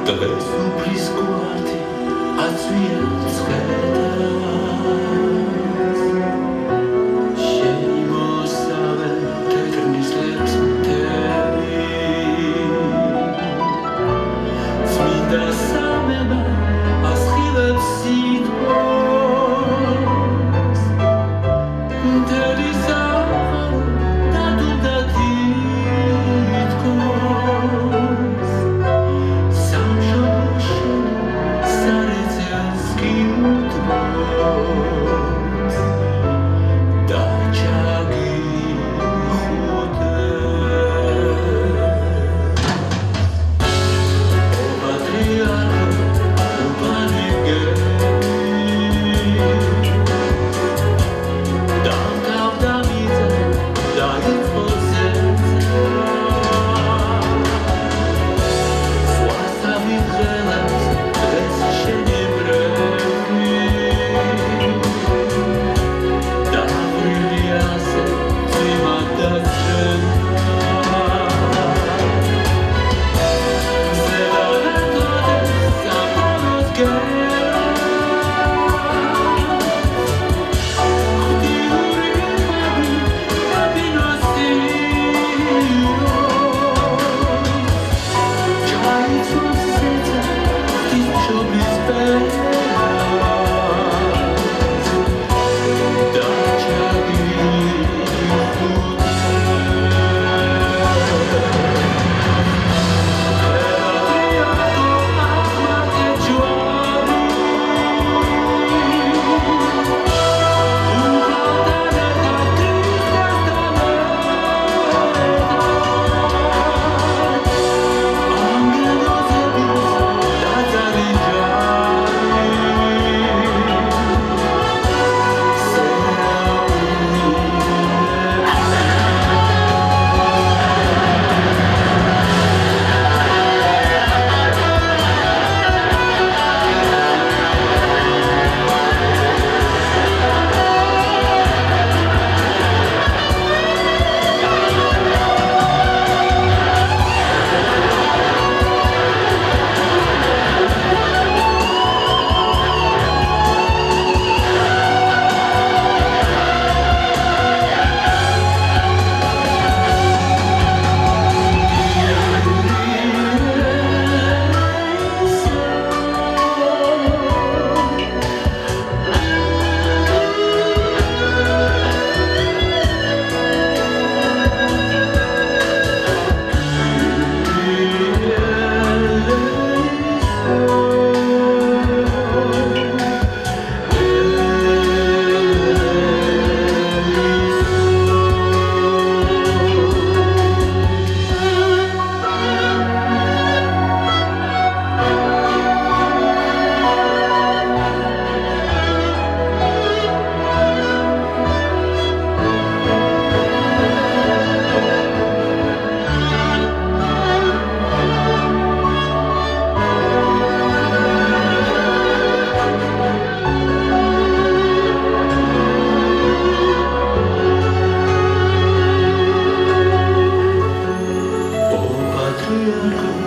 დღეს უფლის გვარდი აწვიებს ხედავს შემოსავენ თეთრ ნისლებს მთელი წმინდა სამება ასხივებს სიტყვას მთელი საყარო დადუმდა თითქოს სამშობლოში სარეცელს კი უთმობს და ჩაგიხუტებს ო პატრიარქო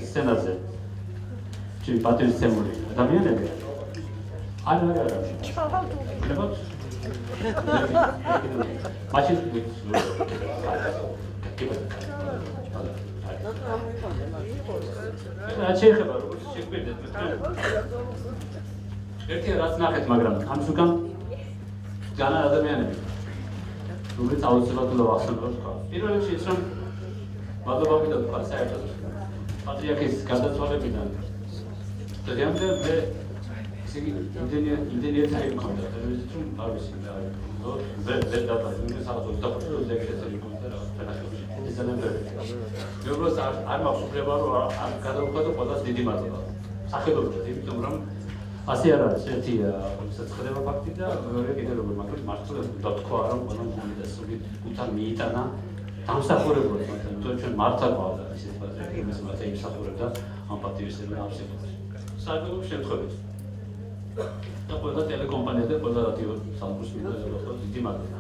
სცენაზე ჩემი პატრიცემული ადამიანები არა ნებოთ მაშინ რა შეიძლება როგორც შეგვიძლია ერთი რაც ნახეთ მაგრამ ამ ზოგან განა ადამიანები რომელიც აუცილებლად უნდა ვახსენოთ თქვა პირველ რიგში ის რომ მადლობა მინდა თქვა საერთოდ პატრიარქის გარდაცვალებიდან დღემდე მე იმდენი ეცარი მქონდა televizit რომ არ ვიცი ვერ დადასტურე სადაც 25 წელი შეცდები მქონდა რაღაცა ეს ზანებები მე უბრალოდ არ მაქვს უფლება რომ არ გადავხადო ყველას დიდი მადლობა სახელობრივად იმიტომ რომ ასე არ არის ერთი როდესაც ხდება ფაქტი და მეორე კიდე როგორ მაგრამ მართლა თქვა რომ ყველა მომიდა სული უთან მიიტანა დამსახურებულად მაგრამ ჩვენ მართლა ყავდა ისეთ ფაქტები იმის მათ იმსახურებდა ამ პატივისცემის ამსახველი საერთოდ შემთხვევით და ყველა ტელეკომპანია და ყველა რადიო სამყუროს მიდაძებდა დიდი მადლობა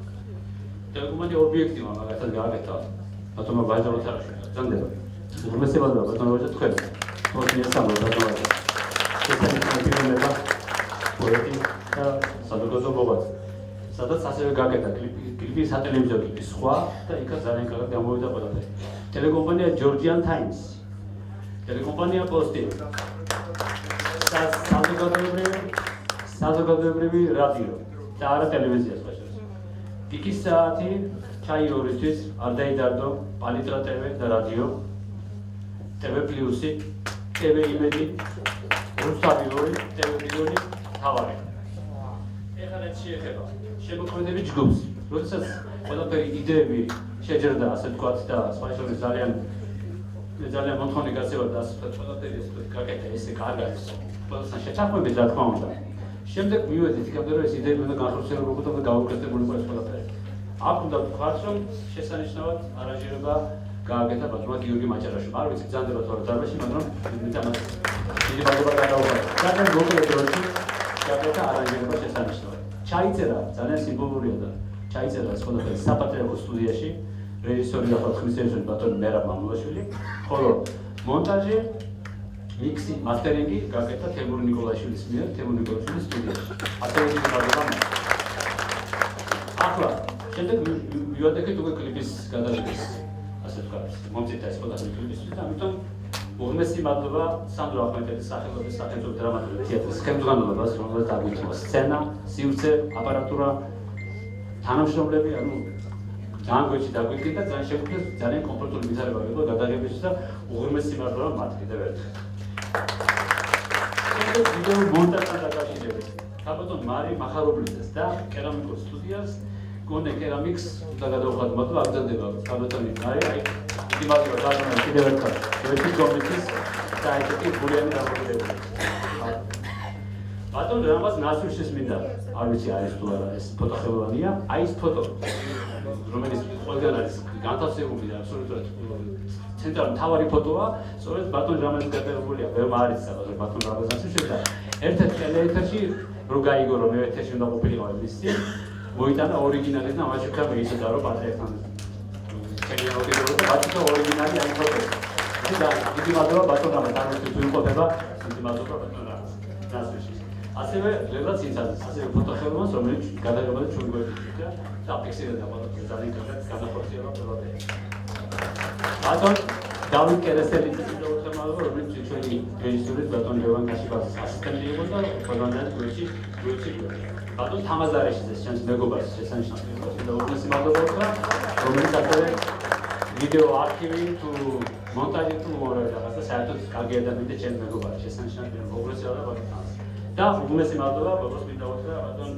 ტელეკომპანია ობიექტივა მაგათაც გააკეთა ბატონო ბაჟარო თარაში ზანდება უმესებადობა ბატონო ბაჟა თქვენ მოსმის სამო ბატონო ესაა პოეტი და საზოგადოებაც სადაც ასევე გააკეთა კლიპი სატელევიზიო კლიპი სხვა და იქაც ძალიან კარგად გამოვიდა ყველაფერი ტელეკომპანია Georgian Times ტელეკომპანია პოსტი საზოგადოებრივი რადიო და არა ტელევიზია სპეციალისტი იქის საათი ჩაი ორისთვის არ დაიდარდო პალიტრა TV და რადიო TV პლუსი TV იმედი რუსთავი TV მილიონი თავარი ეხლა რაც შეეხება შემოქმედებით ჯგუფს როდესაც ყველაფერი იდეები შეჯერდა ასე ვთქვათ და სპეციალისტი ძალიან მოთხოვნი გასევა და ასე ყველაფერი ეს გაკეთა ესე კარგად ყველასთან შეჩახვებით რა თქმა უნდა შემდეგ მივედით იქამდე რომ ეს იდეები უნდა განხორციელებულიყო და გაუკეთებულიყო ეს ყველაფერი აქ უნდა ვთქვათ რომ შესანიშნავად არანჟირება გააკეთა ბატონმა გიორგი მაჭარაშვილმა არ ვიცი ბრძანდება თუ არა დარბაზში მაგრამ მითამაც დიდი მადლობა გადაუღალე ძალიან მოკლედ დროში გააკეთა არანჟირება შესანიშნავად ჩაიწერა ძალიან სიმბოლურია და ჩაიწერა ეს ყველაფერი საპატრიარქო სტუდიაში რეჟისორი და ხალხის რეჟისორი ბატონი მერაბ მამულაშვილი ხოლო მონტაჟი მიქსი მასტერინგი გააკეთა თემურ ნიკოლაშვილის მიერ თემურ ნიკოლაშვილის სტუდიაში ასევე დიდი მადლობა ახლა შემდეგ მივადექით უკვე კლიპის გადაღების ასე ვთქვათ მომწითა ეს ყველაფერი კლიპისთვის და ამიტომ უღმესი მადლობა სანდრო ახმეტელის სახელობის სახელმწიფო დრამატული თეატრის ხელმძღვანელობას რომელსაც აგვიწყო სცენა სივრცე აპარატურა თანამშრომლები ანუ ძალიან გვერდში დაგვიდგეთ და ძალიან შეგვიძლია ძალიან კომფორტული ვითარება იყო გადაღებისთვის და უღმესი მადლობა მათ კიდევ ერთხელ ვიდეო მონტაჟთან დაკავშირებით საბატონ მარი მახარობლიძეს და კერამიკულ სტუდიას გონე კერამიკს და გადავხადო მადლობა აგზავნება საბატონი მარი აი დიდი მადლობა ბატონო კიდევ ერთხელ ერთი კომიტის და ესეთი გულიანი დამოკიდებული ბატონო რამაც ნასვიშის მინდა არ ვიცი არის თუ არა ეს ფოტოხელოვანია აი ეს ფოტო რომელიც ყველგან არის განთავსებული და აბსოლუტურად ცენტრალური მთავარი ფოტოა სწორედ ბატონ რამაზის გადაღებულია ბევრმა არის საბაზრო ბატონ რამაზის შედა ერთ-ერთ ტელეეთერში რო გაიგო რომ მე ეთერში უნდა ყოფილიყო მისი მოიტანა ორიგინალი და ამაში ვქნა მეიცოდა რომ პატრიარქთან ჩემი და ბატონო ორიგინალი აი ფოტო და დიდი მადლობა ბატონ რამაზს თუ იმყოფება დიდი მადლობა ბატონ რამაზს ასევე ლევრაც ინსტანცია ასევე ფოტოხელოვანს რომელიც გადაღებდა ჩვენ გვერდით და დაფიქსირდა ბატონო ძალიან კარგად განახორციელა ყველაფერი ბატონ დავით კერესელიძის მიდაუხმარება რომელიც ჩვენი რეჟისორის ბატონ ლევან კაშიბაძის ასისტენტი იყო და ყველგან გვერდში ბატონ თამაზარეშიძეს ჩვენს მეგობარს შესანიშნავად და უგმესი მადლობა უთხრა რომელიც ასევე ვიდეო არქივი თუ მონტაჟი თუ რაღაცა საერთოდ კარგი ადამიანი და ჩემს მეგობარს შესანიშნავად მოგრესელა ბატონს და უგმესი მადლობა ბაბას მიდაუხმარა ბატონ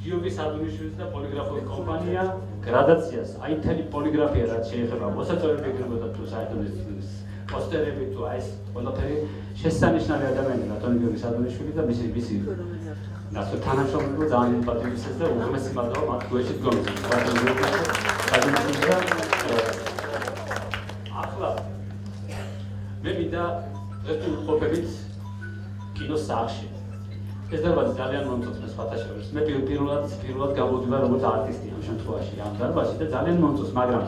გიორგი სადუნიშვილის და პოლიგრაფიული კომპანია გრადაციას აი მთელი პოლიგრაფია რაც შეეხება მოსაწვევებებითა თუ საერთოდ პოსტერები თუ აი ეს ყველაფერი შესანიშნავი ადამიანი ბატონ გიორგი სადუნიშვილი და მისი ნაცვლად თანამშრომლობა ძალიან პატრიოტიზმს და უგმესი მადლობა მათ გვერდში დგომის ბატონ გიორგი სადუნიშვილს და ახლა მე მინდა ეს ვყოფებით კინოს სახლში ეს დარბაზი ძალიან მომწონს სხვათა შორის. მე პირველად გამოვიდი როგორც არტისტი ამ შემთხვევაში ამ დარბაზში და ძალიან მომწონს, მაგრამ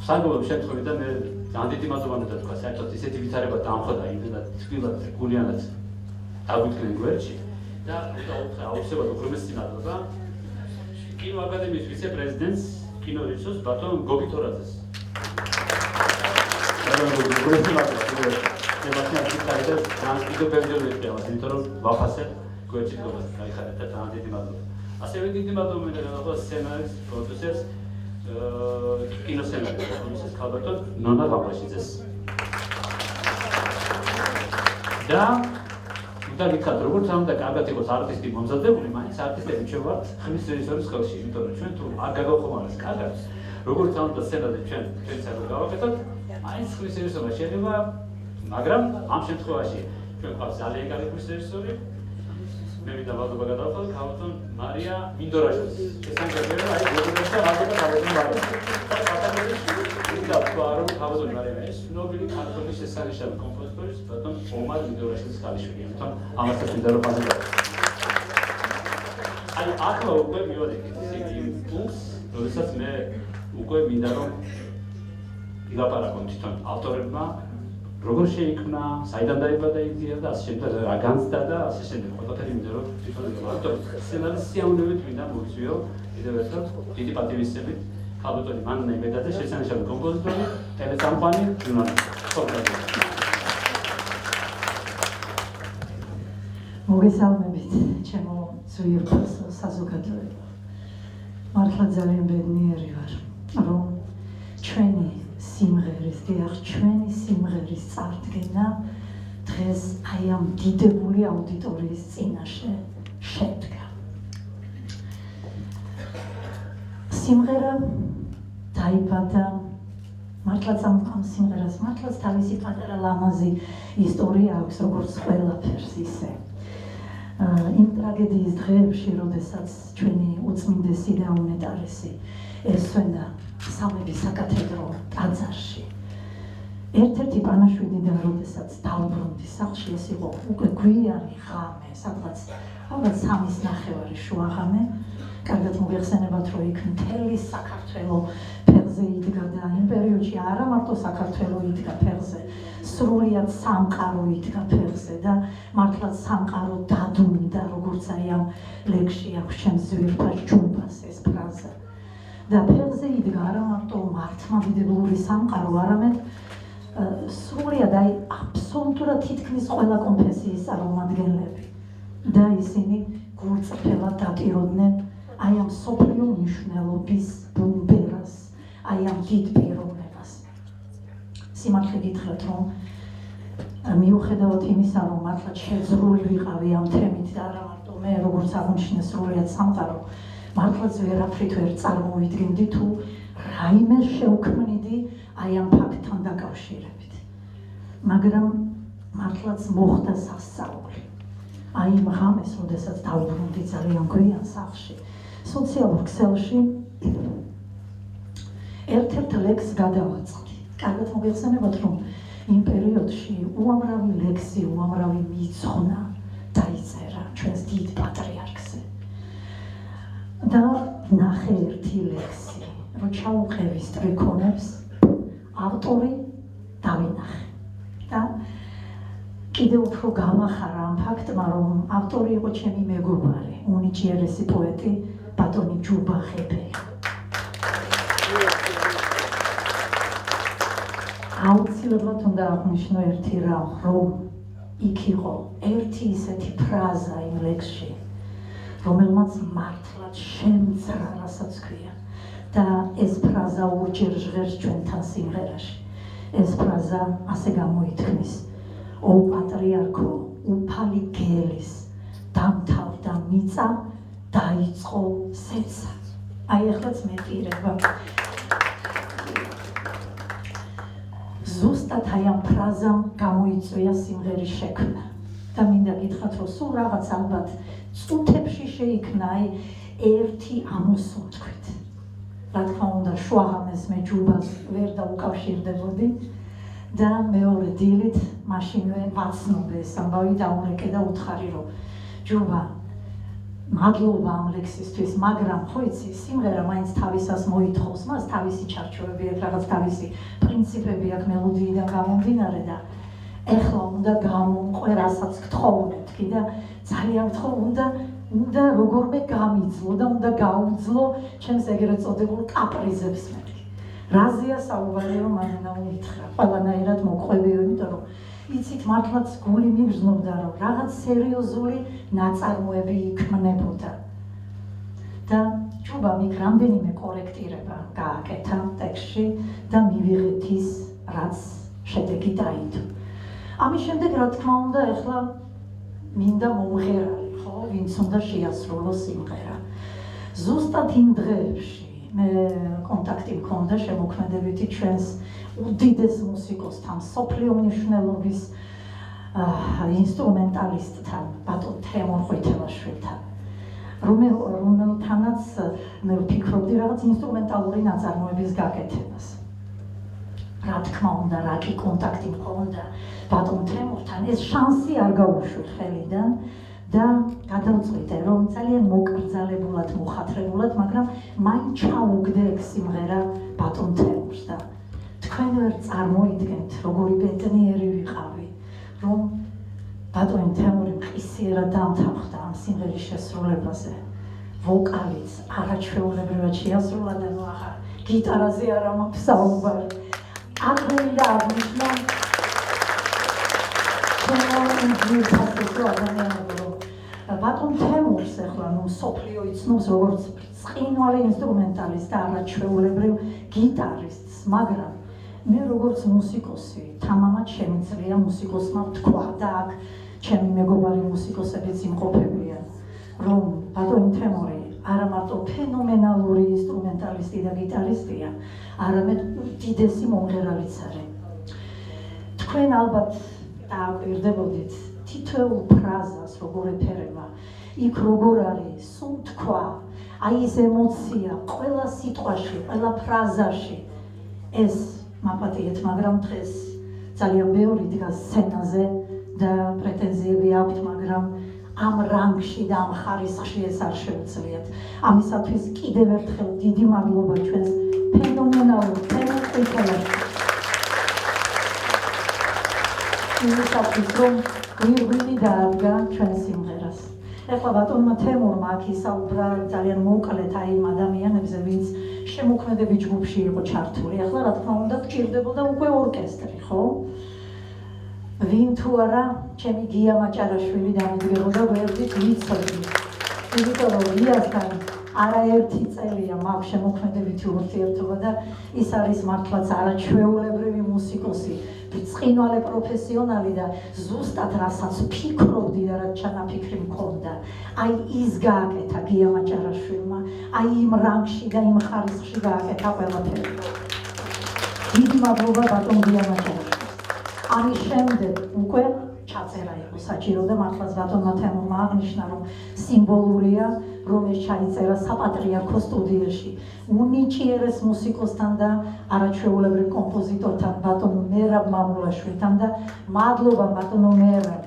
საგულო შემთხვევით და მე ძალიან დიდი მადლობა უნდა თქვა, საერთოდ ისეთი ვითარება დაამხოდა იმდენად თბილად, გულიანად დაგვიდგნენ გვერდში და აუცილებლად უღრმესი მადლობა კინო აკადემიის ვიცე-პრეზიდენტს, კინორეჟისორს ბატონ გოგი თორაძეს. უღრმესი მადლობა. კიდევ ბევრი ეწევა, იმიტომ რომ ვაფასებ გვერდში დგომას, გაიხარეთ და ძალიან დიდი მადლობა. ასევე დიდი მადლობა მინდა გავუხო სცენარის პროდიუსერს, კინოსცენარის პროდიუსერს ქალბატონ ნონა ვაბრაშიძეს. და უნდა გითხრათ, როგორც ამ და კარგად იყოს არტისტი მომზადებული, მაინც არტისტები ჩვენ ვართ ხმის რეჟისორის ხელში, იმიტომ რომ ჩვენ თუ არ გაგავხომარეს კარგად, როგორც ამ და სცენაზე ჩვენ საერთოდ გავაკეთოთ, მაინც ხმის რეჟისორმა შეიძლება, მაგრამ ამ შემთხვევაში ჩვენ გვყავს ძალიან კარგი ხმის რეჟისორი. მე მინდა მადლობა გადავხო ქალბატონ მარია მინდორაშვილს. შესაძლებელია აი გოგონასა მადლობა ქალბატონ მარიას. და საქართველოს მინდა თქვა რომ ქალბატონ მარია ეს ნობილი ქართული შესანიშნავი კომპოზიტორის ბატონ ომარ მინდორაშვილის ქალიშვილია. თუმცა ამასაც მინდა რომ მადლობა. აი ახლა უკვე მივადგეთ იმ პუნქტს, როდესაც მე უკვე მინდა რომ ვილაპარაკოთ თვითონ ავტორებმა როგორ შეიქმნა, საიდან დაიბადა იდეა და ასე შემდეგ, რა განცდა და ასე შემდეგ. ყველაფერი მინდა რომ თვითონ ავტორი სცენარის სიამოვნებით მინდა მოვიწვიო კიდევ ერთხელ დიდი პატივისცემით ქალბატონი მანნა იმედაძე, შესანიშნავი კომპოზიტორი, ტელესამყანი, ჟურნალისტი. მოგესალმებით, ჩემო ძვირფასო საზოგადოებო. მართლა ძალიან ბედნიერი ვარ, რომ ჩვენი სიმღერის, ჩვენი სიმღერის წარდგენა დღეს აი ამ დიდებული აუდიტორიის წინაშე შედგა. სიმღერა დაიბადა მართლაც ამ სიმღერას მართლაც თავისი პატარა ლამაზი ისტორია აქვს, როგორც ყველაფერს ისე. იმ ტრაგედიის დღეებში, როდესაც ჩვენი უწმინდესი და უნეტარესი ესვენა სამების საკათედრო ტაძარში. ერთ-ერთი პანაშვიდიდან, როდესაც დაუბრუნდი სახლში, ეს იყო უკვე გვიანი ღამე, სადღაც ალბათ 3:30 შუაღამე. კარგად მოგეხსენებათ, რომ იქ მთელი საქართველო ფეხზე იდგა და იმ პერიოდში არა მარტო საქართველო იდგა ფეხზე, სრულიად სამყარო იდგა ფეხზე და მართლაც სამყარო დადუნდა, როგორც აი ამ ლექსში აქვს ჩემს ძვირფას ჯუბას ეს ფრაზა. და ფეხზე იდგა არა მარტო მართლმადიდებლური სამყარო, არამედ სრულიად აი აბსოლუტურად თითქმის ყველა კონფესიის წარმომადგენლები და ისინი გულწრფელად დატიროდნენ აი ამ სოფლიო მნიშვნელობის ბუნბერას, აი ამ დიდ პიროვნებას. სიმართლე გითხრათ, რომ მიუხედავად იმისა, რომ მართლაც შეძრული ვიყავი ამ თემით და არა მარტო მე, როგორც აღნიშნე სრულიად სამყარო, მართლაც ვერაფრით ვერ წარმოვიდგენდი თუ რაიმე შევქმნიდი აი ამ ფაქტთან დაკავშირებით. მაგრამ მართლაც მოხდა სასწაული. აი იმ ღამეს, როდესაც დავუბრუნდი ძალიან გვიან სახლში, სოციალურ ქსელში ერთ-ერთ ლექსს გადავაწყდი. კარგად მოგეხსენებათ, რომ იმ პერიოდში უამრავი ლექსი, უამრავი მიძღვნა დაიწერა ჩვენს დიდ პატრიარქზე. და ნახე ერთი ლექსი, რომ ჩაუყევი სტრიქონებს, ავტორი დავინახე. და კიდევ უფრო გამახარა ამ ფაქტმა, რომ ავტორი იყო ჩემი მეგობარი, უნიჭიერესი პოეტი ბატონი ჯუბა ხეფელი. აუცილებლად უნდა აღნიშნო ერთი რამ, რომ იქ იყო ერთი ისეთი ფრაზა იმ ლექსში, რომელმაც მართლაც შემძრა, რასაც ქვია. და ეს ფრაზა ორჯერ ჟღერს ჩვენთან სიმღერაში. ეს ფრაზა ასე გამოითქმის: ო პატრიარქო, უფალი გელის, დამთავრდა მიწა, დაიწყო სეცა. აი ახლაც მეტირება. ზუსტად აი ამ ფრაზამ გამოიწვია სიმღერის შექმნა. და მინდა გითხრათ, რომ სულ რაღაც ალბათ წუთებში შეიქმნა აი ერთი ამოსუნთქვით. რა თქმა უნდა, შუაღამეს მე ჯუბას ვერ დაუკავშირდებოდი და მეორე დილით მაშინვე ვაცნობე ეს ამბავი, დაურეკე და უთხარი, რომ ჯუბა მადლობა ამ ლექსისთვის, მაგრამ ხო იცი, სიმღერა მაინც თავისას მოითხოვს, მას თავისი ჩარჩოები აქვს, რაღაც თავისი პრინციპები აქვს მელოდიიდან გამომდინარე და ეხლა უნდა გამომყვე, რასაც გთხოვნეთკი და ძალიან გთხოვ, უნდა როგორმე გამიძლო და უნდა გაუძლო ჩემს ეგრეთ წოდებულ კაპრიზებს მეთქი. რაზეა საუბარი, რომ მანენა უთხრა, ყველანაირად მოყვებიო, იმიტომ რომ იცით მართლაც გული მიბრძნობდა, რომ რაღაც სერიოზული ნაწარმოები იქმნებოდა. და ჯუბამ იქ რამდენიმე კორექტირება გააკეთა ტექსტში და მივიღეთ ის, რაც შედეგი დაიდო. ამის შემდეგ, რა თქმა უნდა, ეხლა მინდა მომღერალი, ხო, ვინც უნდა შეასრულოს სიმღერა. ზუსტად იმ დღეებში მე კონტაქტი მქონდა შემოქმედებითი ჩვენს უდიდეს მუსიკოსთან, მსოფლიო მნიშვნელობის ინსტრუმენტალისტთან, ბატონ თემურ ყვითელაშვილთან, რომელთანაც მე ვფიქრობდი რაღაც ინსტრუმენტალური ნაწარმოების გაკეთებას. რა თქმა უნდა, რა კი კონტაქტი მქონდა ბატონ თემურთან, ეს შანსი არ გაუშვი ხელიდან და გადავწყვიტე, რომ ძალიან მოკრძალებულად, მოხათრებულად, მაგრამ მაინც ჩავუგდე ეგ სიმღერა ბატონ თემურს და თქვენ ვერ წარმოიდგენთ, როგორი ბედნიერი ვიყავი, რომ ბატონ თემური მყისიერად დამთავრდა ამ სიმღერის შესრულებაზე. ვოკალიც არაჩვეულებრივად შეასრულა და ნუ ახლა გიტარაზე არ მაქვს საუბარი. აღვინდა აღნიშნა ბატონ თემურს ეხლა ნუ მსოფლიო იცნობს როგორც ბრწყინვალე ინსტრუმენტალისტს და არაჩვეულებრივ გიტარისტს, მაგრამ მე როგორც მუსიკოსი, თამამად შემიძლია მუსიკოსმა ვთქვა და აქ ჩემი მეგობარი მუსიკოსებიც იმყოფებიან, რომ ბატონ თემური არა მარტო ფენომენალური ინსტრუმენტალისტი და გიტარისტია, არამედ უდიდესი მომღერალიც არის. თქვენ ალბათ დააკვირდებოდით თითოეულ ფრაზას როგორ ეფერება, იქ როგორ არის სულ თქვა, აი ეს ემოცია, ყველა სიტყვაში, ყველა ფრაზაში ეს მაპატიეთ, მაგრამ დღეს ძალიან ბევრი დგას სცენაზე და პრეტენზიები აქვთ, მაგრამ ამ რანგში და ამ ხარისხში ეს არ შეუძლიათ. ამისათვის კიდევ ერთხელ დიდი მადლობა ჩვენს ფენომენალურ თემურ ყვითელაშვილს. იმისათვის, რომ გვირგვინი დაადგა ჩვენ სიმღერას. ეხლა ბატონმა თემურმა აქ ისაუბრა ძალიან მოკლედ აი იმ ადამიანებზე, ვინც შემოქმედებით ჯგუფში იყო ჩართული. ახლა რა თქმა უნდა გჭირდებოდა უკვე ორკესტრი, ხო? ვინ თუ არა, ჩემი გია მაჭარაშვილი დამიდგებოდა გვერდით ვიცოდი. იმიტომ რომ გიასთან არაერთი წელია მაქვს შემოქმედებითი ურთიერთობა და ის არის მართლაც არაჩვეულებრივი მუსიკოსი, ბრწყინვალე პროფესიონალი და ზუსტად რასაც ფიქრობდი და რაც ჩანაფიქრი მქონდა, აი ის გააკეთა გია მაჭარაშვილმა, აი იმ რანგში და იმ ხარისხში გააკეთა ყველაფერი. დიდი მადლობა ბატონ გია მაჭარაშვილს. ამის შემდეგ უკვე ჩაწერა იყო საჭირო და მართლაც ბატონმა თემურმა აღნიშნა, რომ სიმბოლურია, რომ ეს ჩაიწერა საპატრიარქო სტუდიაში უნიჭიერეს მუსიკოსთან და არაჩვეულებრივ კომპოზიტორთან ბატონ მერაბ მამულაშვილთან და მადლობა ბატონო მერაბ.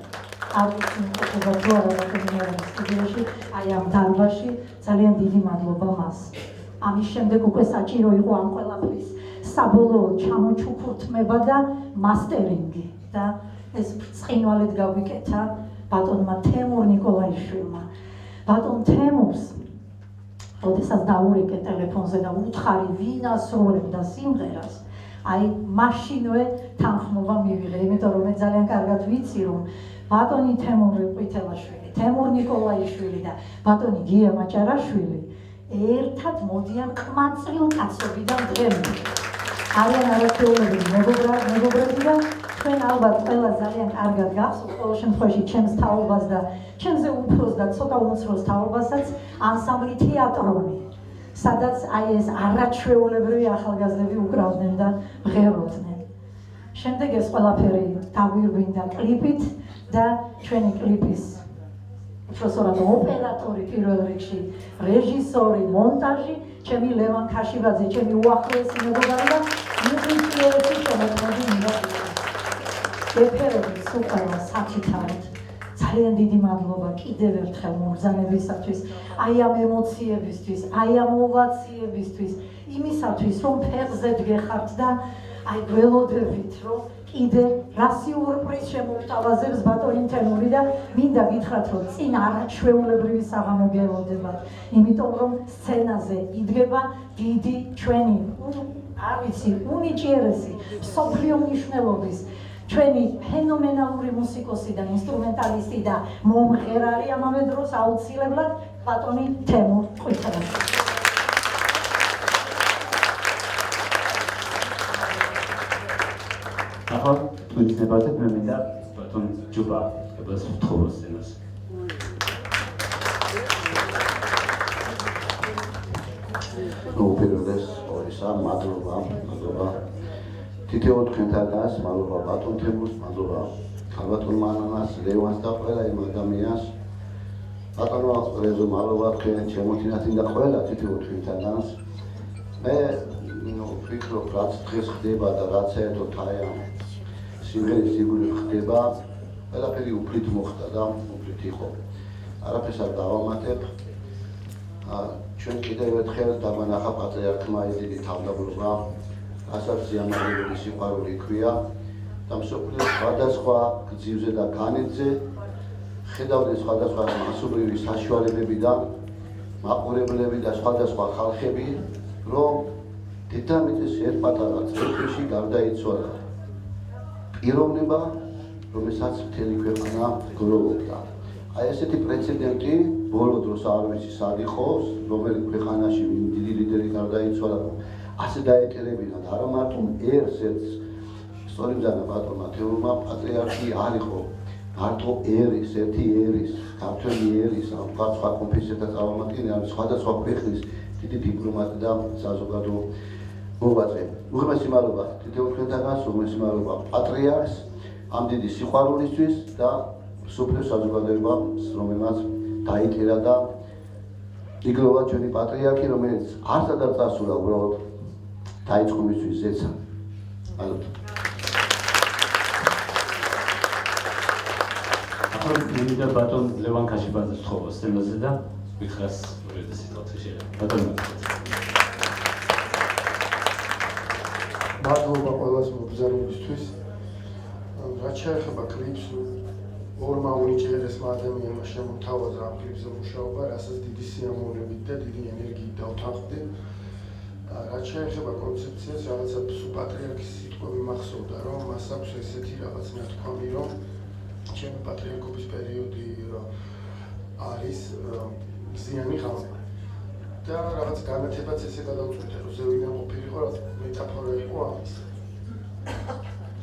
არ ვიცი მყოფობა თუ არა ბატონ მერაბ სტუდიაში, აი ამ დარბაზში ძალიან დიდი მადლობა მას. ამის შემდეგ უკვე საჭირო იყო ამ ყველაფრის საბოლოო ჩამოჩუქურთმება და მასტერინგი და ეს ბრწყინვალედ გავიკეთა ბატონმა თემურ ნიკოლაიშვილმა. ბატონ თემურს, როდესაც დაურეკე ტელეფონზე და უთხარი ვინ ასრულებდა სიმღერას, აი მაშინვე თანხმობა მივიღე, იმიტომ რომ მე ძალიან კარგად ვიცი, რომ ბატონი თემურ ყვითელაშვილი, თემურ ნიკოლაიშვილი და ბატონი გია მაჭარაშვილი ერთად მოდიან ყმაწვილ კაცობიდან დღემდე. არიან არაჩვეულებრივი მეგობრები და თქვენ ალბათ ყველა ძალიან კარგად გახსოვთ, ყოველ შემთხვევაში ჩემს თაობას და ჩემზე უფროს და ცოტა უმცროს თაობასაც ანსამბლი თეატრონი, სადაც აი ეს არაჩვეულებრივი ახალგაზრდები უკრავდნენ და მღეროდნენ. შემდეგ ეს ყველაფერი დაგვირგვინდა კლიპით და ჩვენი კლიპის უпроსორად ოპერატორი პირველ რიგში, რეჟისორი, მონტაჟი, ჩემი ლევან ქაშიბაძე, ჩემი უახლოესი მეგობარი და მუსიკოსი შემოქმედი მინდა. ეფერები სულ ყველა საკითხავთ. ძალიან დიდი მადლობა კიდევ ერთხელ მობრძანებისათვის, აი ამ ემოციებისთვის, აი ამ ოვაციებისთვის, იმისათვის, რომ ფეხზე დგეხართ და აი გველოდებით, რომ კიდე რა სიურპრიზ შემოგთავაზებს ბატონი თემური და მინდა გითხრათ, რომ წინ არაჩვეულებრივი საღამო გველოდებათ, იმიტომ რომ სცენაზე იდგება დიდი ჩვენი, არ ვიცი, უნიჭიერესი, მსოფლიო მნიშვნელობის ჩვენი ფენომენალური მუსიკოსი და ინსტრუმენტალისტი და მომღერალი ამავე დროს აუცილებლად ბატონი თემურ ყვითელაშვილი. ახლა თუ იქნებოდეთ, მე მინდა ბატონ ჯუბა ებას ვთხოვოს სცენას. უპირველეს ორისა მადლობა თითოეულ თქვენთანაც, მადლობა ბატონ თემურს, მადლობა ქალბატონ მანანას, ლევანს და ყველა იმ ადამიანს. ბატონო ყველაზე მადლობა თქვენ შემოთინათ და ყველა თითოეულ თქვენთანაც. მე ვფიქრობ, რაც დღეს ხდება და რაც საერთოდ აი ამ სიმღერის ირგვლივ ხდება, ყველაფერი უფლით მოხდა და უფლით იყო. არაფერს არ დავამატებ. ჩვენ კიდევ ერთხელ დაგვანახა პატრიარქმა დიდი თავმდაბლობა, რასაც ზიამალებები სიყვარული ჰქვია და მსოფლიოს სხვადასხვა გრძივზე და განედზე ხედავდნენ სხვადასხვა მასობრივი საშუალებებიდან მაყურებლები და სხვადასხვა ხალხები, რომ დედამიწის ერთ პატარა წრეში გარდაიცვალა პიროვნება, რომელსაც მთელი ქვეყანა გლოვობდა. აი ესეთი პრეცედენტი ბოლო დროს არ ვიცი სად იყოს, რომელი ქვეყანაში დიდი ლიდერი გარდაიცვალა, რომ ასე დაეტირებინათ არა მარტო ერთ-ერთს, სწორი ბრძანა ბატონმა თემურმა, პატრიარქი არ იყო მარტო ერის, ერთი ერის, ქართველი ერის, სხვა კონფესიათა წარმომადგენელი, არის სხვადასხვა ქვეყნის დიდი დიპლომატი და საზოგადო მოღვაწე. უღრმესი მადლობა თითოეულ თქვენთანაც, უღრმესი მადლობა პატრიარქს ამ დიდი სიყვარულისთვის და მსოფლიო საზოგადოებას, რომელმაც დაიტირა და იგლოვა ჩვენი პატრიარქი, რომელიც არცად არ წასულა, უბრალოდ დაიწყო მისთვის ზეცა. მადლობა. ახლა მინდა ბატონ ლევან ქაშიბაძეს ვთხოვოს სცენაზე და ვიხრას უერთო სიტყვაზე შეიძლება. ბატონო. მადლობა ყველას მობრძანებისთვის. რაც შეეხება კლიპს, ორმა უნიჭიერესმა ადამიანმა შემოთავაზა ამ კლიპზე მუშაობა, რასაც დიდი სიამოვნებით და დიდი ენერგიით დავთანხმდი. რაც შეეხება კონცეფციას, რაღაცა პატრიარქის სიტყვები მახსოვდა, რომ მას აქვს ესეთი რაღაც ნათქვამი, რომ ჩემი პატრიარქობის პერიოდი არის მზიანი ღამე. და რაღაც განათებაც ესე გადავწყვიტე, რომ ზევიდან ყოფილიყო, რაღაც მეტაფორა იყო ამის.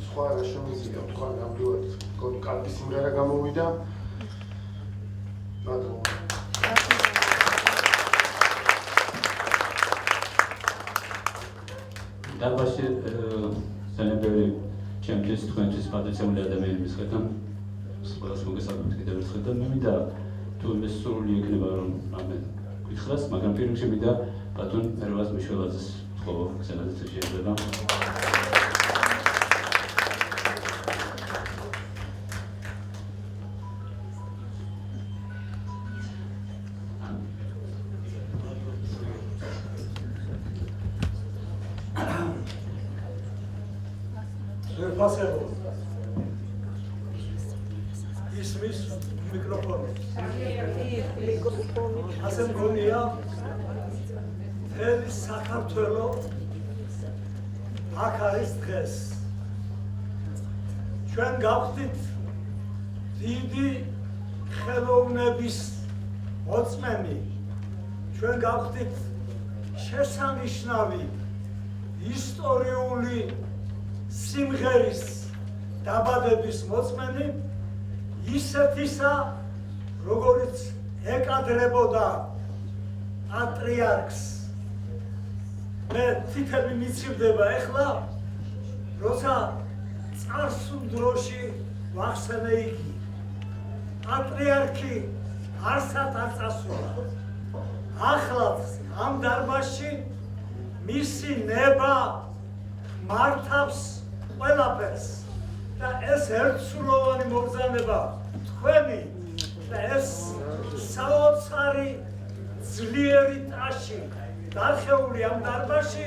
სხვა რა შემიძლია თქვა, ნამდვილად მგონი კარგი სიმღერა გამოვიდა. მადლობა. დარბაზში ძალიან ბევრი ჩემთვის თქვენთვის პატრიარქული ადამიანების ხედავ ყველას მოგესალმებით კიდევ ერთხელ და მე მინდა თუ ეს სრული იქნება რომ ამენ გითხრას, მაგრამ პირველ რიგში მინდა ბატონ ერვას მიშველაძეს ვთხოვო სცენაზე თუ შეიძლება. ისმის მიკროფონი. ასე მგონია, მთელი საქართველო აქ არის დღეს. ჩვენ გავხდით დიდი ხელოვნების მოწმენი. ჩვენ გავხდით შესანიშნავი ისტორიული სიმღერის დაბადების მოწმენი, ისეთისა, როგორც ეკადრებოდა პატრიარქს. მე თითები მიცივდება ეხლა, როცა წარსულ დროში ვახსენე იგი. პატრიარქი არსად არ წასულა. ახლაც ამ დარბაზში მისი ნება მართავს ყველაფერს და ეს ერთსრულოვანი მობრძანება თქვენი და ეს საოცარი ძლიერი ტაში დარხეული ამ დარბაზში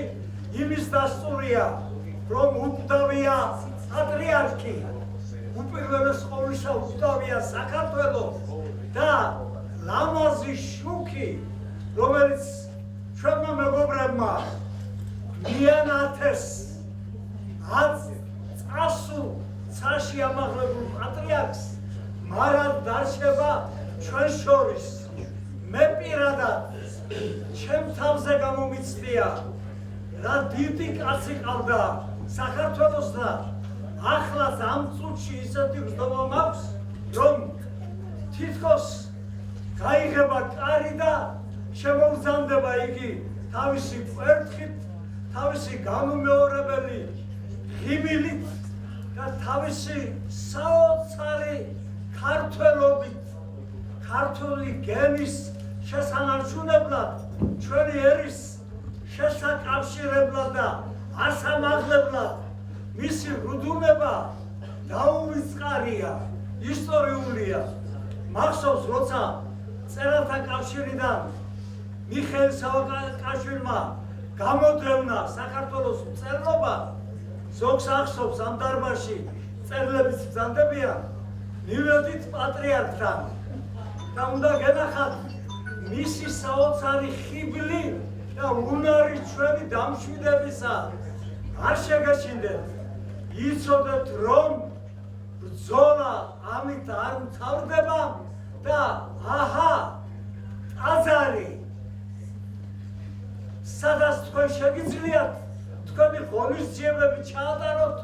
იმის დასტურია, რომ უკვდავია პატრიარქი, უპირველეს ყოვლისა უკვდავია საქართველო და ლამაზი შუქი, რომელიც ჩვენმა მეგობრებმა მიანათეს წასულ ცაში ამაღლებულ პატრიარქს მარად დარჩება ჩვენ შორის. მე პირადად ჩემ თავზე გამომიცდია, რა დიდი კაცი ყავდა საქართველოს და ახლაც ამ წუთში ისეთი ვსდობა მაქვს, რომ თითქოს გაიღება კარი და შემოგზანდება იგი თავისი კვერთხით, თავისი განუმეორებელი ღიმილით და თავისი საოცარი ქართველობით, ქართული გენის შესანარჩუნებლად, ჩვენი ერის შესაკავშირებლად და ასამაღლებლად მისი რუდუნება დაუვიწყარია, ისტორიულია. მახსოვს, როცა წერალთა კავშირიდან მიხეილ სააკაშვილმა გამოდევნა საქართველოს მწერლობა, ზოგს ახსოვს ამ დარბაზში წერილების ბრძანდებიან, მივედით პატრიარქთან და უნდა გენახათ მისი საოცარი ხიბლი და უნარი ჩვენი დამშვიდებისა. არ შეგეშინდეთ, იცოდეთ, რომ ბრძოლა ამით არ მთავრდება და აჰა, ტაძარი, სადაც თქვენ შეგიძლიათ თქვენი ღონისძიებები ჩაატაროთ,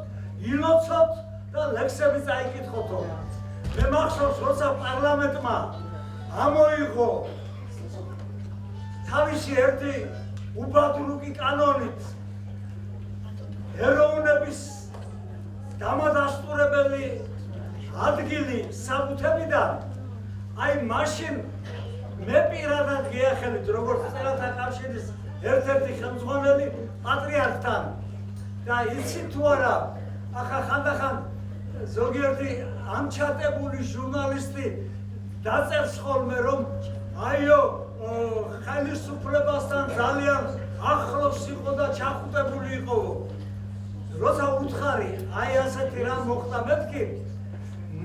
ილოცოთ და ლექსები წაიკითხოთო. მე მახსოვს, როცა პარლამენტმა ამოიღო თავისი ერთი უბადლუკი კანონით ეროვნების დამადასტურებელი ადგილი საბუთებიდან, აი მაშინ მე პირადად გიახელით, როგორც წერალთა კავშირის ერთ-ერთი ხელმძღვანელი პატრიარქთან და იცით თუ არა, ახლა ხანდახან ზოგიერთი ამჩატებული ჟურნალისტი დაწერს ხოლმე, რომ აიო ხელისუფლებასთან ძალიან ახლოს იყო და ჩახუტებული იყო. როცა უთხარი, აი ასეთი რამ მოხდა მეთქი,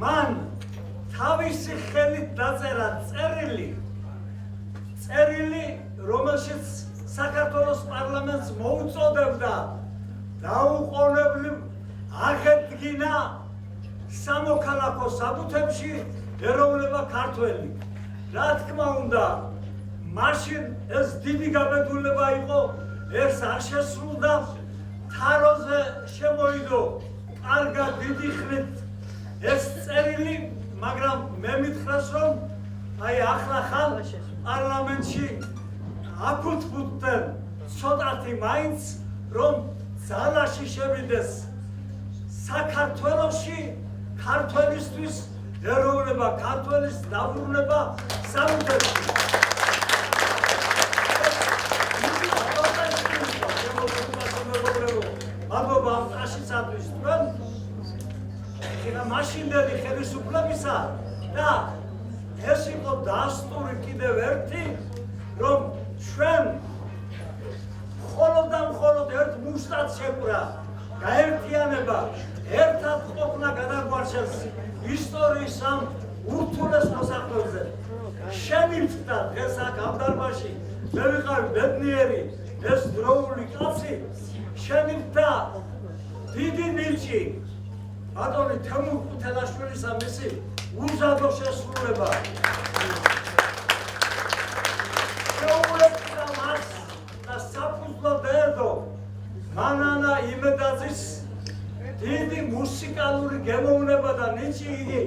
მან თავისი ხელით დაწერა წერილი, რომელშიც საქართველოს პარლამენტს მოუწოდებდა დაუყოვნებლივ აღედგინა სამოქალაქო საბუთებში ეროვნება ქართველი. რა თქმა უნდა, მაშინ ეს დიდი გაბედულება იყო, ეს არ შესრულდა, თაროზე შემოიდო კარგად დიდი ხნით ეს წერილი, მაგრამ მე მითხრას, რომ აი ახლა ხალ პარლამენტში აფუთფუთდნენ ცოტათი მაინც, რომ ძალაში შევიდეს საქართველოში ქართველისთვის ეროვნება, ქართველის დაბრუნება საბუთებში. მადლობა ამ წაშისათვის თქვენ მაშინდელი ხელისუფლებისა და ეს იყო დასტური კიდევ ერთი, რომ ჩვენ მხოლოდ და მხოლოდ ერთ მუშტად შეკვრა გაერთიანება, ერთად ყოფნა გადაგვარჩევს ისტორიის ამ ურთულეს მოსახლეებზე. შემივხვდა დღეს აქ ამ დარბაზში, მე ვიყავი ბედნიერი, ეს დროული კაცი, შემივხვდა დიდი ნიჭი ბატონი თემურ ქუთელაშვილისა მისი უზადო შესრულება. შეუულებდა მას და საფუძვლად დაედო მანანა იმედაძის დიდი მუსიკალური გემოვნება და ნიჭი. იგი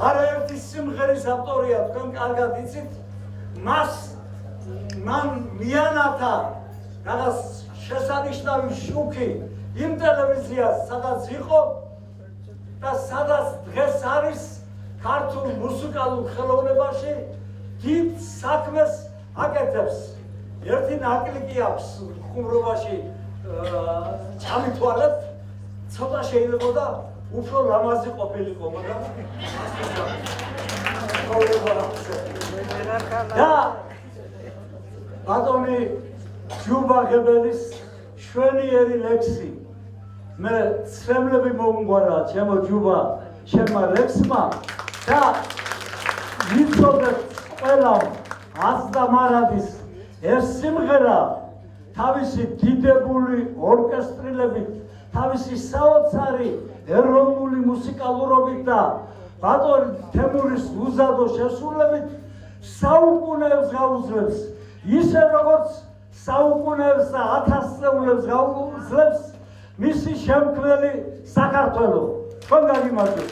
არაერთი სიმღერის ავტორია, თქვენ კარგად იცით. მან მიანათა რაღაც შესანიშნავი შუქი იმ ტელევიზიას, სადაც იყო და სადაც დღეს არის ქართულ მუსიკალურ ხელოვნებაში დიდ საქმეს აკეთებს. ერთი ნაკლიკი აქვს ხუმრობაში ჩამითვალეთ, ცოტა შეიძლებოდა უფრო ლამაზი ყოფილიყო, მაგრამ და ბატონი ჯუბა ღებელის შვენიერი ლექსი მე ცრემლები მომგვარა ჩემო ჯუბა ჩემმა ლექსმა და ვიცოდეთ ყველამ აზდა მარადის ეს სიმღერა თავისი დიდებული ორკესტრილებით თავისი საოცარი ეროვნული მუსიკალურობით და ბატონი თემურის უზადო შესრულებით საუკუნეებს გაუძლებს ისე როგორც საუკუნეებს და ათასწლეულებს გაუძლებს მისი შემქმნელი საქართველო. თქვენ გაგიმართოთ.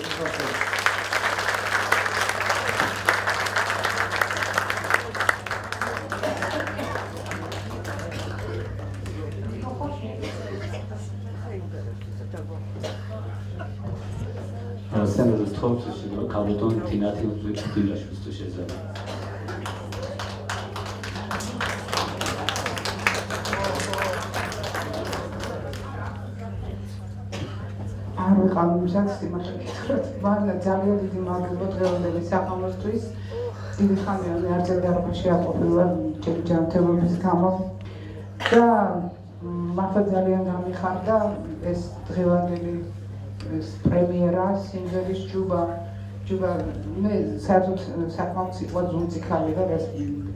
სენდოს თორცში კაბოტონ თინათი უძვირთილაშვილს თუ შეძება. არ ვიყავ მზად სიმართლე გითხრათ, მაგრამ ძალიან დიდი მადლობა დღევანდელი საღამოსთვის. დიდი ხანია მე არ წერდარობაში აყოფილა ჩემი ჯანმრთელობის გამო და მართლა ძალიან გამიხარდა ეს დღევანდელი პრემიერა სიმღერის ჯუბა მე საერთოდ საკმაოდ სიტყვა ზუმწიქარი და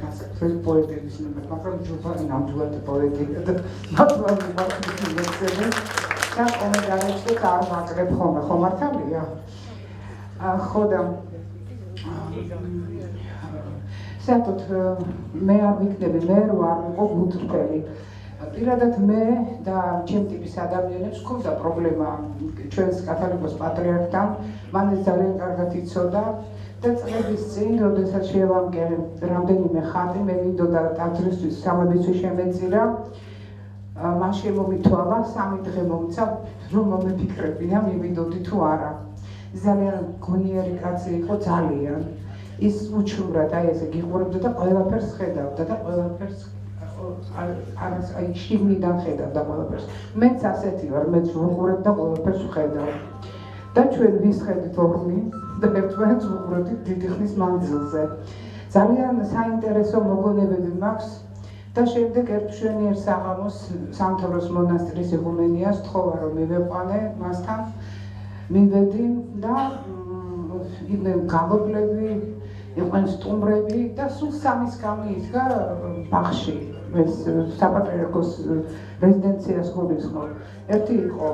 გასაგრძელი პოეტების ნებად, მაგრამ ჯუბა ნამდვილად პოეტია და ნამდვილად მართლაც ლექსები და კომენტარებში არ ვაკრებ ხოლმე, ხო მართალია? ხო და საერთოდ მე არ ვიქნები მე რო არ ვიყო გულწრფელი. პირადად მე და ჩემ ტიპის ადამიანებს გვქონდა პრობლემა ჩვენს კათოლიკოს პატრიარქთან, მან ეს ძალიან კარგად იცოდა და წლების წინ, როდესაც შევამკერე რამდენიმე ხანი, მე მინდოდა ტაძრისთვის სამებისთვის შემეწირა, მან შემომითვალა, 3 დღე მომცა, რომ მომიფიქრებინა, მივიდოდი თუ არა. ძალიან გონიერი კაცი იყო, ძალიან. ის უჩუმრად აი ესე გიყურებდა და ყველაფერს ხედავდა და ყველაფერს აი შიგნიდან ხედავდა ყველაფერს. მეც ასეთი ვარ, მეც ვუყურებ და ყველაფერს ვხედავ. და ჩვენ ვისხედით ოღონდ და ერთმანეთს ვუყურებთ დიდი ხნის მანძილზე. ძალიან საინტერესო მოგონებები მაქვს და შემდეგ ერთ მშვენიერ საღამოს სამთავროს მონასტრის იღუმენიას თხოვა რომ მივეყვანე მასთან, მივედი და იყვნენ გამობლები, იყვნენ სტუმრები და სულ 3-ის გამიდგა ბაღში. ეს საპატრიარქოს რეზიდენციას გულისხმობ. ერთი იყო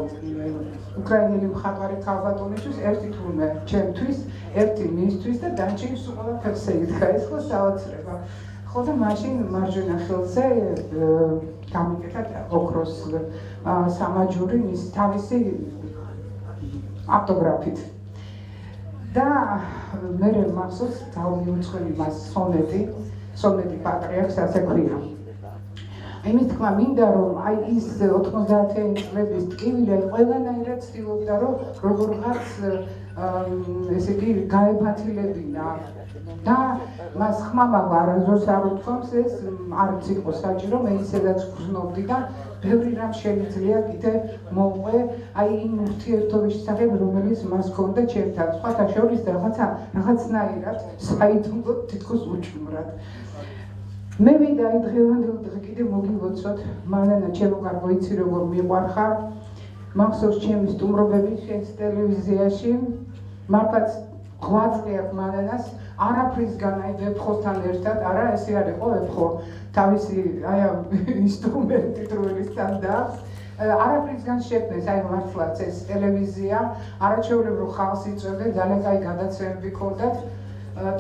უკრაინელი მხატვარი ქალბატონისთვის, ერთი თურმე ჩემთვის, ერთი მისთვის და დანარჩენი სულ ყველაფერს ეიდგა. ეს ხო საოცრება. ხო და მაშინ მარჯვენა ხელზე გამიკეთა ოქროს სამაჯური მის თავისი ავტოგრაფით. და მე მახსოვს დავმიუძღვენი მას სონეტი პატრიარქს ასე ქვია. იმის თქმა მინდა რომ აი ის 90-იანი წლების ტკივილი ყველანაირად ცდილობდა რომ როგორღაც ესე იგი გაეფათილებინა და მას ხმამა არასდროს არ უთქვამს ეს არც იყო საჭირო მე ისედაც გრძნობდი და ბევრი რამ შეიძლება კიდე მოვყვე აი იმ ურთიერთობის შესახებ რომელიც მას ჰქონდა ჩემთან სხვათა შორის რაღაცნაირად საიდუმლოდ თითქოს უჩუმრად მე მინდა აი დღევანდელ დღე კიდე მოგივოცოთ მანანა ჩემო კარგო იცი როგორ მიყვარხარ მახსოვს ჩემი სტუმრობები შენს ტელევიზიაში მართლაც ღვაწლი აქვს მანანას არაფრისგან აი ვეფხოსთან ერთად არა ესე არ იყო ვეფხო თავისი აი ამ ინსტრუმენტით როელისთან და არაფრისგან შექმნეს აი მართლაც ეს ტელევიზია არაჩვეულებრივ ხალხს იწვევდნენ ძალიან კაი გადაცემები ჰქონდათ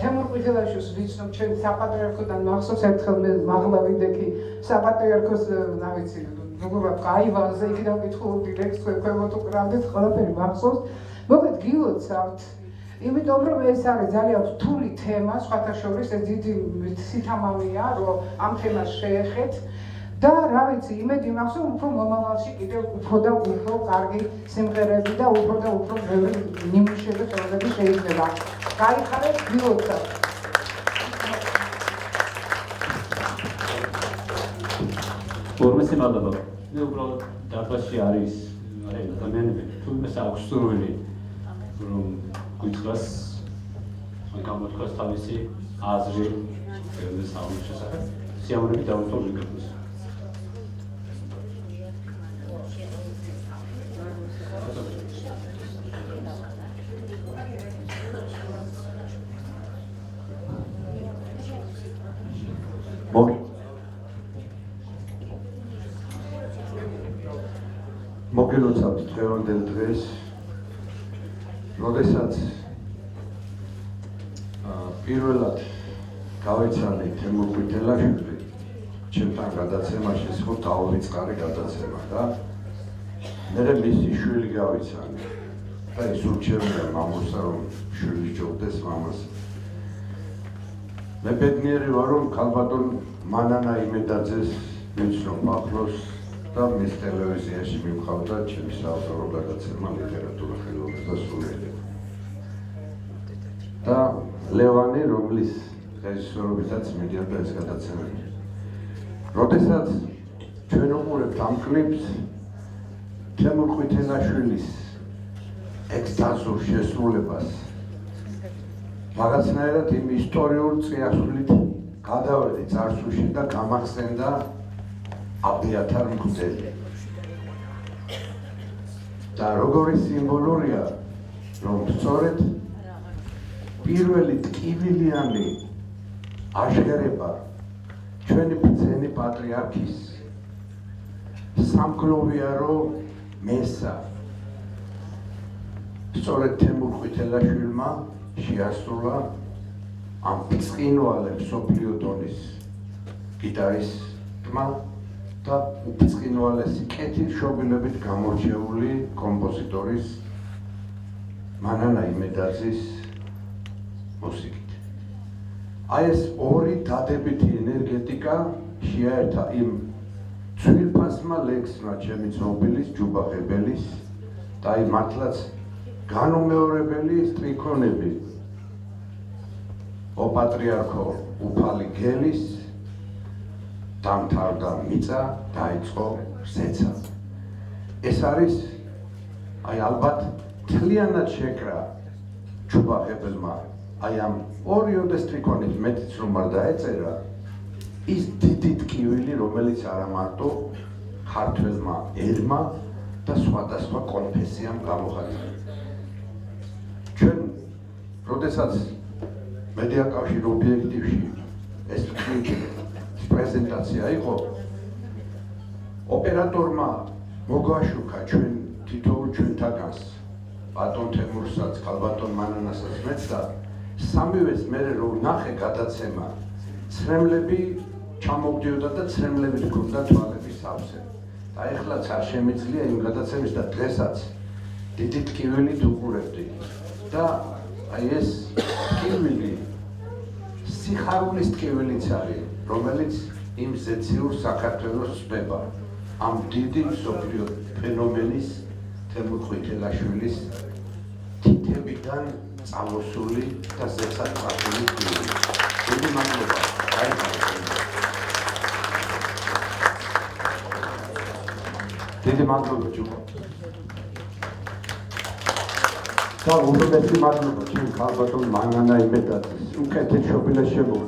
თემურ ყვითელაშვილს ვიცნობ ჩვენ საპატრიარქოდან მახსოვს ერთხელ მე მაღლა ვიდექი საპატრიარქოს რა ვიცი როგორ გაივანზე იქიდან ვკითხულობდი ლექსს ქვემოთ უკრავდეთ ყველაფერი მახსოვს მოკლედ გილოცავთ იმიტომ რომ ეს არის ძალიან რთული თემა სხვათა შორის ეს დიდი სითამამია რომ ამ თემას შეეხეთ და რა ვიცი იმედი მაქვს რომ უფრო მომავალში კიდევ უფრო და უფრო კარგი სიმღერები და უფრო ბევრი ნიმუშები ხელები შეიძლება გაიხარეთ გილოცავთ formasi მადლობა მე უბრალოდ დაბაში არის ადამიანები თუმცა აქვს სურვილი რომ გითხრას გამოთქვას თავისი აზრი ეროვნულ სამართლის შესახებ. სიამოვნებით დავუწყო მიკროფონს. მოგილოცავთ დღევანდელ დღეს, როდესაც პირველად გავიცანი თემურ ყვითელაშვილი ჩემთან გადაცემაში, ხო დაუვიწყარი გადაცემა და მე მისი შვილი გავიცანი და ის ურჩევნია მამულსა, რომ შვილი ჯობდეს მამას. მე ბედნიერი ვარ, რომ ქალბატონ მანანა იმედაძეს ვიცნობ ახლოს და მის ტელევიზიაში მივყავდა ჩემი საავტორო გადაცემა ლიტერატურა, ხელოვნება და სულიერება. და ლევანი, რომლის რეჟისორობითაც მიდიოდა ეს გადაცემები. როდესაც ჩვენ უყურებთ ამ კლიპს, თემურ ყვითელაშვილის ექსტაზურ შესრულებას, რაღაცნაირად იმ ისტორიულ წიაღსვლით გადავედი წარსულში და გამახსენდა აბიათარ მღვდელი. და როგორი სიმბოლურია, რომ სწორედ პირველი ტკივილიანი აშკარება ჩვენი ბრძენი პატრიარქის სამგლოვიარო მესა სწორედ თემურ ყვითელაშვილმა შეასრულა ამ ბრწყინვალე მსოფლიო დონის გიტარისტმა და ბრწყინვალესი კეთილშობილებით გამორჩეული კომპოზიტორის მანანა იმედაძის მუსიკით. აი ეს ორი დადებითი ენერგეტიკა შეაერთა იმ ცვილფასმა ლექსმა ჩემი ცნობილის, ჯუბა ღებელის და აი მართლაც განუმეორებელი სტრიქონები ოპატრიარქო უფალი გელის დამთავრდა მიწა, დაიწყო ზეცა. ეს არის აი ალბათ თლიანად შეკრა ჯუბა ღებელმა აი ამ ორიოდე სტრიქონით მეტიც რომ არ დაეწერა ის დიდი ტკივილი, რომელიც არა მარტო ქართველმა ერმა და სხვადასხვა კონფესიამ გამოხატა. ჩვენ როდესაც მედია კავშირ ობიექტივში ეს პრეზენტაცია იყო, ოპერატორმა მოგვაშუქა ჩვენ თითოეულ ჩვენთაგანს, ბატონ თემურსაც, ქალბატონ მანანასაც მეც და სამივეს მე რომ ნახე გადაცემა, ცრემლები ჩამოგდიოდა და ცრემლებით ჰქონდა თვალების სავსე. და ეხლაც არ შემიძლია იმ გადაცემის და დღესაც დიდი ტკივილით უყურებდი. და აი ეს ტკივილი სიხარულის ტკივილიც არის, რომელიც იმ ზეციურ საქართველოს ხდება. ამ დიდი მსოფლიო ფენომენის თემურ ყვითელაშვილის თითებიდან წამოსული და ზეცად წასული ტკივილი. დიდი მადლობა. დიდი მადლობა ჯუბა. და უდიდესი მადლობა ჩემ ქალბატონ მანანა იმედაძეს. უკეთეს შობილას შემოვა.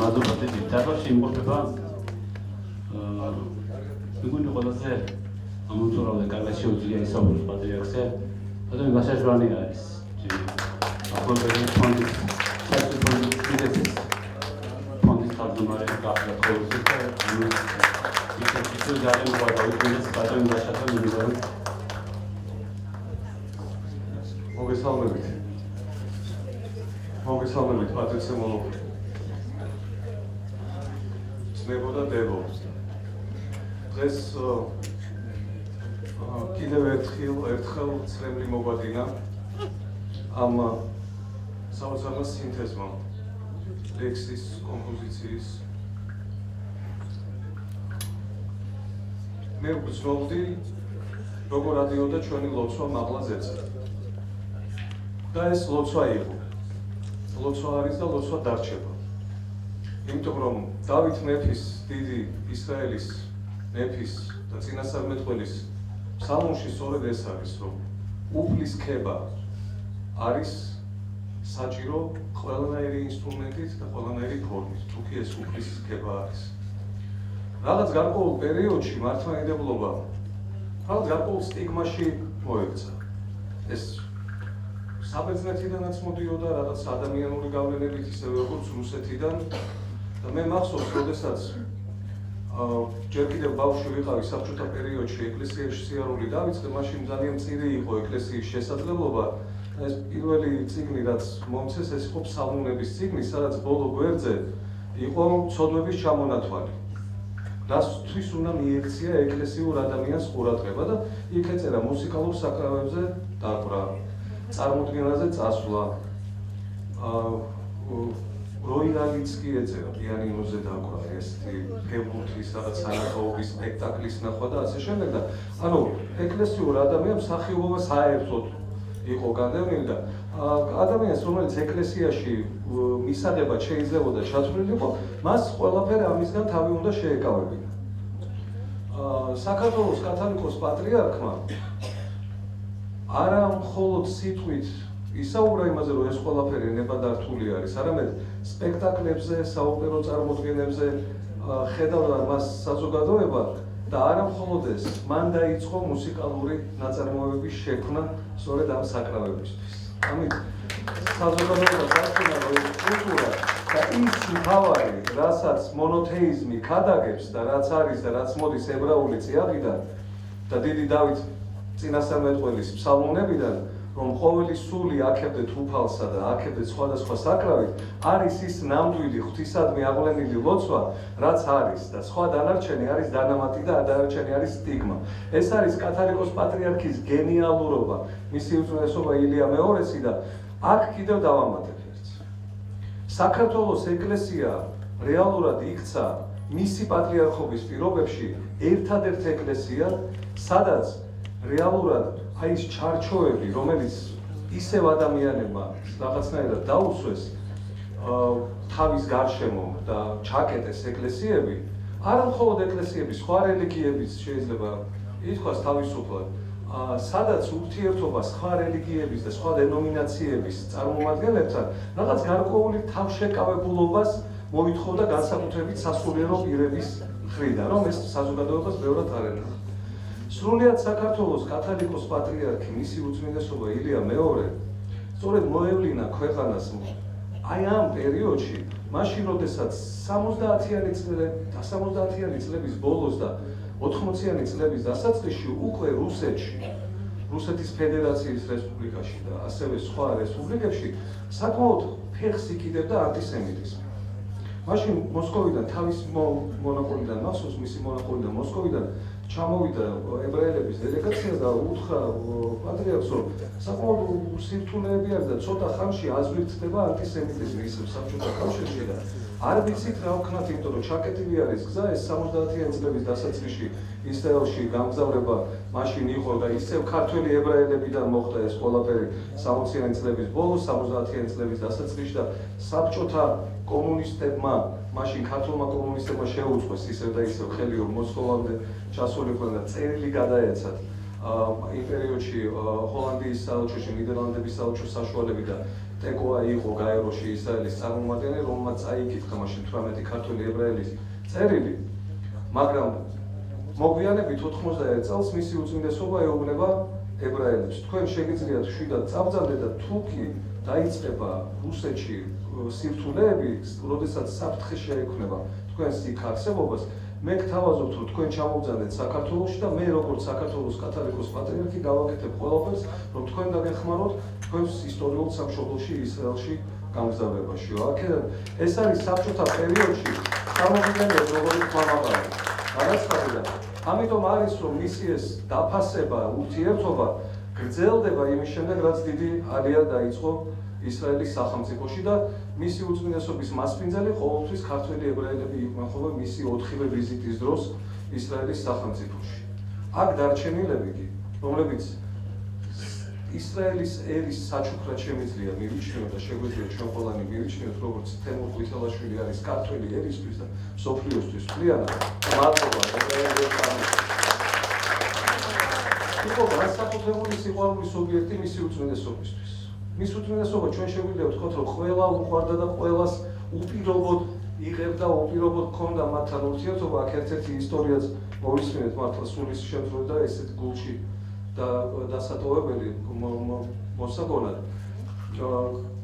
მადლობა დიდი. დაბაში იმყოფება მიგონი ყველაზე ამოწურავდა კარგად შეუძლია ისაუბროს პატრიარქზე. ბატონი გასაჟვანი არის. ახლობელი ფონდის ფონდის თავმჯდომარე გახდა ყოველთვის და ისეთი ძალიან მოყვარდა უკეთეს ბატონი გასაჟვანი მიგონი. მოგესალმებით პატრიცემოლო ძმებო და დებო. დღეს კიდევ ერთხელ ცრემლი მოგვადგინა ამ საოცარ სინთეზმა ლექსის კომპოზიციის. მე ვგრძნობდი როგორ ადიოდა ჩვენი ლოცვა მაღლა ზეცად. და ეს ლოცვა იყო. ლოცვა არის და ლოცვა დარჩება. იმიტომ რომ დავით მეფის, დიდი ისრაელის მეფის და წინასწარმეტყველის ფსალმუნში სწორედ ეს არის, რომ უფლის ქება არის საჭირო ყველანაირი ინსტრუმენტით და ყველანაირი ფორმით, თუ კი ეს უფლის ქება არის. რაღაც გარკვეულ პერიოდში მართლმადიდებლობა რაღაც გარკვეულ სტიგმაში მოექცა. ეს საბერძნეთიდანაც მოდიოდა, რაღაც ადამიანური გავლენებით, ისევე როგორც რუსეთიდან და მე მახსოვს, როდესაც ჯერ კიდევ ბავშვი ვიყავი საბჭოთა პერიოდში ეკლესიაში სიარული დავიწყე, მაშინ ძალიან მწირი იყო ეკლესიის შესაძლებლობა. ეს პირველი წიგნი, რაც მომცეს, ეს იყო ფსალმუნების წიგნი, სადაც ბოლო გვერდზე იყო ცოდვების ჩამონათვალი. რასთვის უნდა მიექცია ეკლესიურ ადამიანს ყურადღება და იქ ეწერა მუსიკალურ საკრავებზე დაკვრა, წარმოდგენაზე წასვლა, როინალიც კი ეწერა, პიანინოზე დაკვრა, ესეთი ფეხბურთის რაღაც სანახაობის სპექტაკლის ნახვა და ასე შემდეგ და ანუ ეკლესიურ ადამიანს სახიობობა საერთოდ იყო განდევნილი და ადამიანს, რომელიც ეკლესიაში მისაღებად შეიძლებოდა ჩათვლილიყო, მას ყველაფერი ამისგან თავი უნდა შეეკავებინა. საქართველოს კათოლიკოს პატრიარქმა არა მხოლოდ სიტყვით ისაუბრა იმაზე, რომ ეს ყველაფერი ნებადართული არის, არამედ სპექტაკლებზე, საოპერო წარმოდგენებზე ხედავდა მას საზოგადოება და არა მხოლოდ ეს, მან დაიწყო მუსიკალური ნაწარმოებების შექმნა სწორედ ამ საკრავებისთვის. ამით საზოგადოება გასცემა, რომ ეს კულტურა და ის მთავარი, რასაც მონოთეიზმი ქადაგებს და რაც არის და რაც მოდის ებრაული წიაღიდან და დიდი დავით წინასწარმეტყველის ფსალმუნებიდან, რომ ყოველი სული აქებდეთ უფალსა და აქებდეთ სხვადასხვა საკრავით, არის ის ნამდვილი ღვთისადმი აღვლენილი ლოცვა, რაც არის და სხვა დანარჩენი არის დანამატი და დანარჩენი არის სტიგმა. ეს არის კათოლიკოს პატრიარქის გენიალურობა, მისი უწმიდესობა ილია მეორესი და აქ კიდევ დავამატებ ერთს. საქართველოს ეკლესია რეალურად იქცა მისი პატრიარქობის პირობებში ერთადერთ ეკლესია, სადაც რეალურად აი ეს ჩარჩოები, რომელიც ისევ ადამიანებმა რაღაცნაირად დაუსვეს თავის გარშემო და ჩაკეტეს ეკლესიები, არა მხოლოდ ეკლესიების, სხვა რელიგიების შეიძლება ითქვას თავისუფლად, სადაც ურთიერთობა სხვა რელიგიების და სხვა დენომინაციების წარმომადგენლებთან რაღაც გარკვეული თავშეკავებულობას მოითხოვდა განსაკუთრებით სასულიერო პირების მხრიდან, რომ ეს საზოგადოებას ბევრად არ ენახა. სრულიად საქართველოს კათოლიკოს პატრიარქი, მისი უწმიდესობა ილია მეორე, სწორედ მოევლინა ქვეყანას აი ამ პერიოდში, მაშინ როდესაც 70-იანი წლების ბოლოს და 80-იანი წლების დასაწყისში უკვე რუსეთში, რუსეთის ფედერაციის რესპუბლიკაში და ასევე სხვა რესპუბლიკებში საკმაოდ ფეხს იკიდებდა ანტისემიტიზმი. მაშინ მოსკოვიდან თავის მონოპოლიდან, მახსოვს მისი მონოპოლიდან მოსკოვიდან ჩამოვიდა ებრაელების დელეგაცია და უთხრა პატრიარქს, რომ საკმაოდ სირთულეები არის და ცოტა ხანში აზრით ხდება ანტისემიტიზმი ისევ საბჭოთა კავშირში და არ ვიცით რა ვქნათ, იმიტომ რომ ჩაკეტილი არის გზა, ეს 70-იანი წლების დასაწყისში ისრაელში გამგზავრება მაშინ იყო და ისევ ქართველი ებრაელებიდან მოხდა ეს ყველაფერი 60-იანი წლების ბოლოს, 70-იანი წლების დასაწყისში და საბჭოთა კომუნისტებმა, მაშინ ქართულმა კომუნისტებმა შეუწყეს ისევ და ისევ ხელი, რომ მოსკოვამდე ჩასულიყვნენ და წერილი გადაეცათ იმ პერიოდში ჰოლანდიის საელჩოში, ნიდერლანდების საელჩოს საშუალებით და ტეკოა იყო გაეროში ისრაელის წარმომადგენელი, რომელმაც წაიკითხა მაშინ 18 ქართველი ებრაელის წერილი, მაგრამ მოგვიანებით 91 წელს მისი უწმიდესობა ეუბნება ებრაელებს. თქვენ შეგიძლიათ შვიდად წაბრძანდეთ და თუ კი დაიწყება რუსეთში სირთულეები, როდესაც საფრთხე შეექმნება თქვენს იქ არსებობას, მე გთავაზობთ, რომ თქვენ ჩამოვძანდეთ საქართველოში და მე როგორც საქართველოს კათოლიკოს პატრიარქი გავაკეთებ ყველაფერს, რომ თქვენ დაგეხმაროთ თქვენს ისტორიულ სამშობლოში ისრაელში გამგზავრებაში. აქედან ეს არის საბჭოთა პერიოდში წარმოგიდგენთ როგორი თვალყურა. არაცხადია. ამიტომ არის რომ მისი ეს დაფასება, ურთიერთობა გრძელდება იმის შემდეგ, რაც დიდი ალია დაიწყო ისრაელის სახელმწიფოში და მისი უწმიდესობის მასპინძელი ყოველთვის ქართველი ებრაელები იყვნენ ხოლმე მისი 4-ვე ვიზიტის დროს ისრაელის სახელმწიფოში. აქ დარჩენილები კი, რომლებიც ისრაელის ერის საჩუქრად შემიძლია მივიჩნიოთ და შეგვიძლია ჩვენ ყველანი მივიჩნიოთ, როგორც თემურ ყვითელაშვილი არის ქართველი ერისთვის და მსოფლიოსთვის მთლიანად. მადლობა ებრაელებმა. იყო განსაკუთრებული სიყვარულის ობიექტი მისი უწმიდესობისთვის. მის უწმიდესობა ჩვენ შეგვიძლია ვთქვათ, რომ ყველა უყვარდა და ყველას უპირობოდ იღებდა, უპირობოდ ჰქონდა მათთან ურთიერთობა. აქ ერთ-ერთი ისტორიაც მოვისმინეთ მართლა სულის შემძლე და ესეთ გულში და დასატოვებელი მოსაგონად.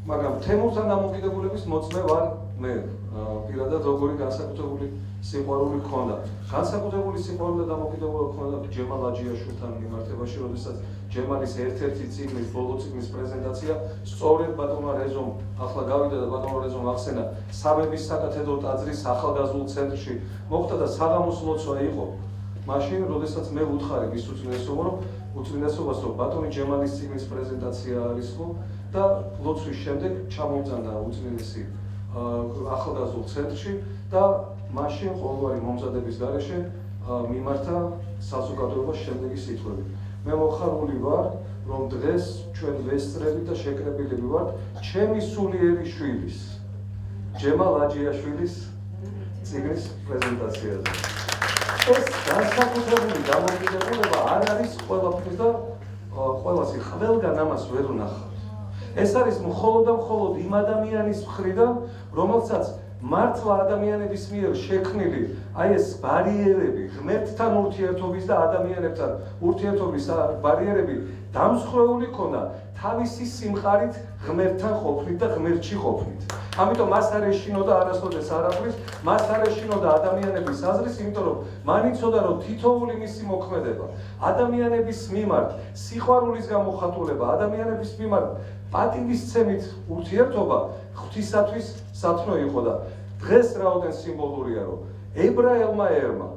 მაგრამ თემურთან დამოკიდებულების მოწმე ვარ მე. პირადად როგორი განსაკუთრებული სიყვარული ჰქონდა. განსაკუთრებული სიყვარული და დამოკიდებულება ჰქონდა ჯემალ აჯიაშვილთან მიმართებაში, როდესაც ჯემალის ერთ-ერთი წიგნის, ბოლო წიგნის პრეზენტაცია სწორედ ბატონმა რეზომ ახლა გავიდა და ბატონმა რეზომ ახსენა სამების საკათედრო ტაძრის ახალგაზრდულ ცენტრში მოხდა და საღამოს ლოცვა იყო. მაშინ, როდესაც მე ვუთხარი მის უწმიდესობას, რომ ბატონი ჯემალის წიგნის პრეზენტაცია არის ხო და ლოცვის შემდეგ ჩამომძანდა უწმიდესი ახალგაზრდულ ცენტრში და მაშინ ყოველგვარი მომზადების გარეშე მიმართა საზოგადოებას შემდეგი სიტყვები. მე მოხარული ვარ, რომ დღეს ჩვენ ვესწრებით და შეკრებილები ვართ ჩემი სულიერი შვილის, ჯემალ აჯიაშვილის წიგნის პრეზენტაციაზე. ეს განსაკუთრებული დამოკიდებულება არ არის ყველაფრის და ყველასი ყველგან ამას ვერ ვნახავთ. ეს არის მხოლოდ და მხოლოდ იმ ადამიანის მხრიდან, რომელსაც მართლა ადამიანების მიერ შექმნილი აი ეს ბარიერები, ღმერთთან ურთიერთობის და ადამიანებთან ურთიერთობის ბარიერები დამსხვრეული ქონდა თავისი სიმყარით ღმერთთან ყოფნით და ღმერთში ყოფნით. ამიტომ მას არ ეშინოდა არასოდეს არაფრის, მას არ ეშინოდა ადამიანების აზრის, იმიტომ რომ მან იცოდა, რომ თითოეული მისი მოქმედება, ადამიანების მიმართ სიყვარულის გამოხატულება, ადამიანების მიმართ პატივისცემით ურთიერთობა ღვთისათვის სათნო იყო და დღეს რაოდენ სიმბოლურია, რომ ებრაელმა ერმა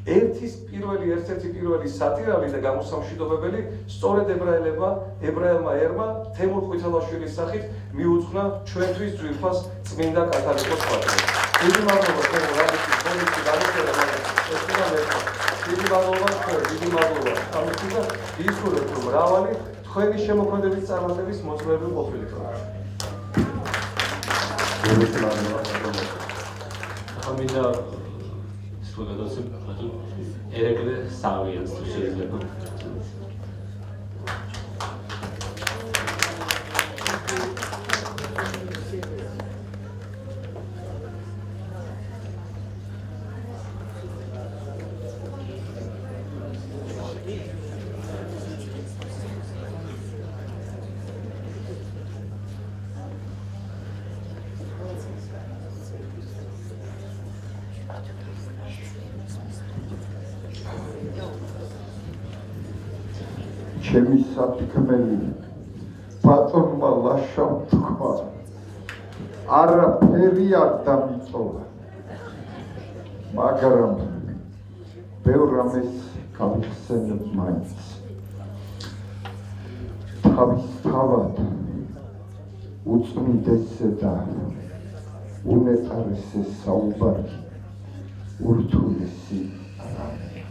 ერთ-ერთი პირველი სატირალი და გამოსამშვიდობებელი სწორედ ებრაელმა ერმა თემურ ყვითელაშვილის სახით მიუძღვნა ჩვენთვის ძვირფას წმინდა კათალიკოს პატრონს. დიდი მადლობა თქვენ რამისთვის მომიწი გამიწერა, მაგრამ ეს უნდა მეთქვა. დიდი მადლობა თქვენ, დიდი მადლობა. ამიტომ და ისურვებთ, რომ მრავალი თქვენი შემოქმედების წარმატების მოწმეები ყოფილიყო. ამინდა სულადოსი ბატონ ერეკლე სავიანს თუ შეიძლება. ჩემი სათქმელი ბატონმა ლაშამ თქვა, არაფერი არ დამიწოლა, მაგრამ ბევრ რამეს გავიხსენებ მაინც. თავისთავად უწმიდესზე და უნეტარესზე საუბარი ურთულესი რამე.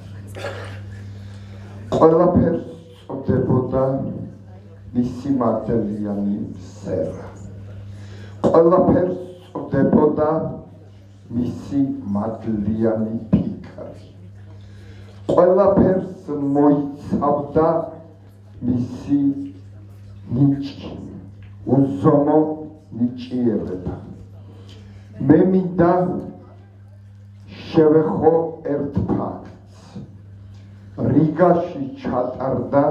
ყველაფერს წოდებოდა მისი მართლიანი სერა. ყველაფერს წოდებოდა მისი მართლიანი ფიქრი. ყველაფერს მოიცავდა მისი ნიჭი, უზომო ნიჭიერება. მე მინდა შევეხო ერთ ფაქტს. რიგაში ჩატარდა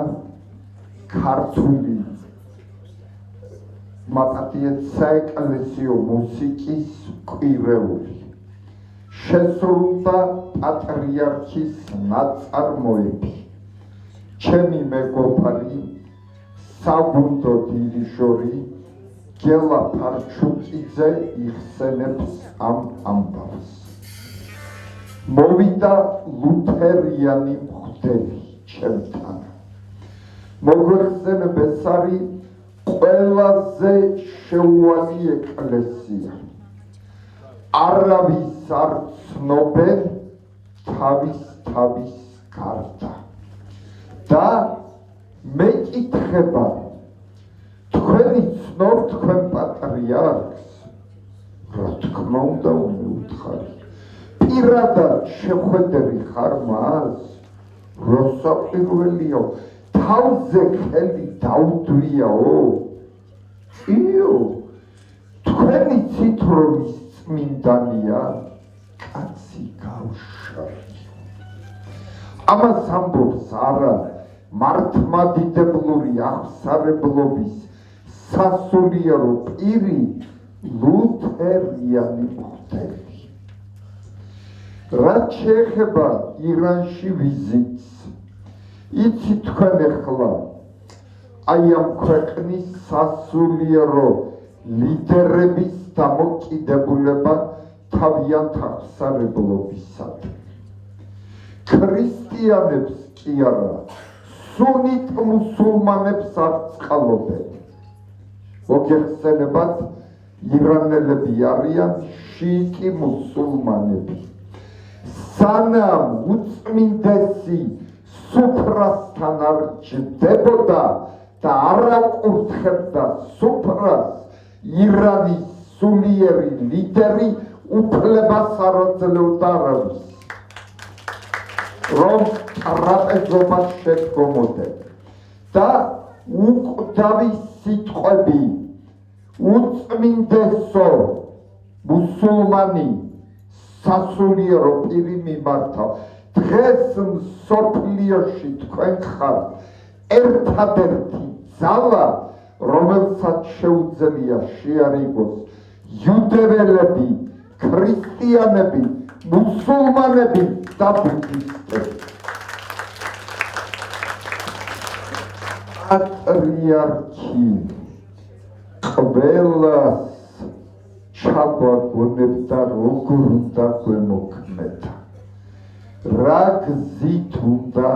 ქართული მაპატიეთ საეკლესიო მუსიკის კვირეული. შესრულდა პატრიარქის ნაწარმოები. ჩემი მეგობარი საგუნდო დირიჟორი გელა ფარჩუკიძე იხსენებს ამ ამბავს. მოვიდა ლუთერიანი მღვდელი ჩემთან. მოგვეხსენებ, ეს არის ყველაზე შეუვალი ეკლესია. არავის არ ცნობენ თავის გარდა. და მეკითხება, თქვენი ცნობთ თქვენ პატრიარქს? რა თქმა უნდა, უთხარი. პირადად შეხვედრი ხარ მას? როსაპირველიო თავზე ხელი დაუდვიაო იო თქვენი ცით რომ ის წმინდანია კაცი გავშარდიო ამას ამბობს არა მართლმადიდებლური აღსარებლობის სასულიერო პირი ლუთერიანი მღვდელი რაც შეეხება ირანში ვიზიტს იცით თქვენ ახლა აი ამ ქვეყნის სასულიერო ლიდერების დამოკიდებულება თავიანთ აღსარებლობისადმი ქრისტიანებს კი არა სუნით მუსულმანებს არ წყალობენ მოგეხსენებათ ირანელები არიან შიიტი მუსულმანები სანამ უწმინდესი სუფრასთან არ ჯდებოდა და არ აკურთხებდა სუფრას ირანის სულიერი ლიდერი უფლებას არ აძლევდა არავის რომ ტრაპეზობას შედგომოდნენ და უკვდავი სიტყვები უწმინდესო მუსულმანი სასულიერო პირი მიმართავ დღეს მსოფლიოში თქვენ ხართ ერთადერთი ძალა რომელსაც შეუძლია შეარიგოს იუდეველები ქრისტიანები მუსულმანები და ბუდისტები პატრიარქი ყველას ჩაგვაგონებდა როგორ უნდა გვემოქმედა რა გზით უნდა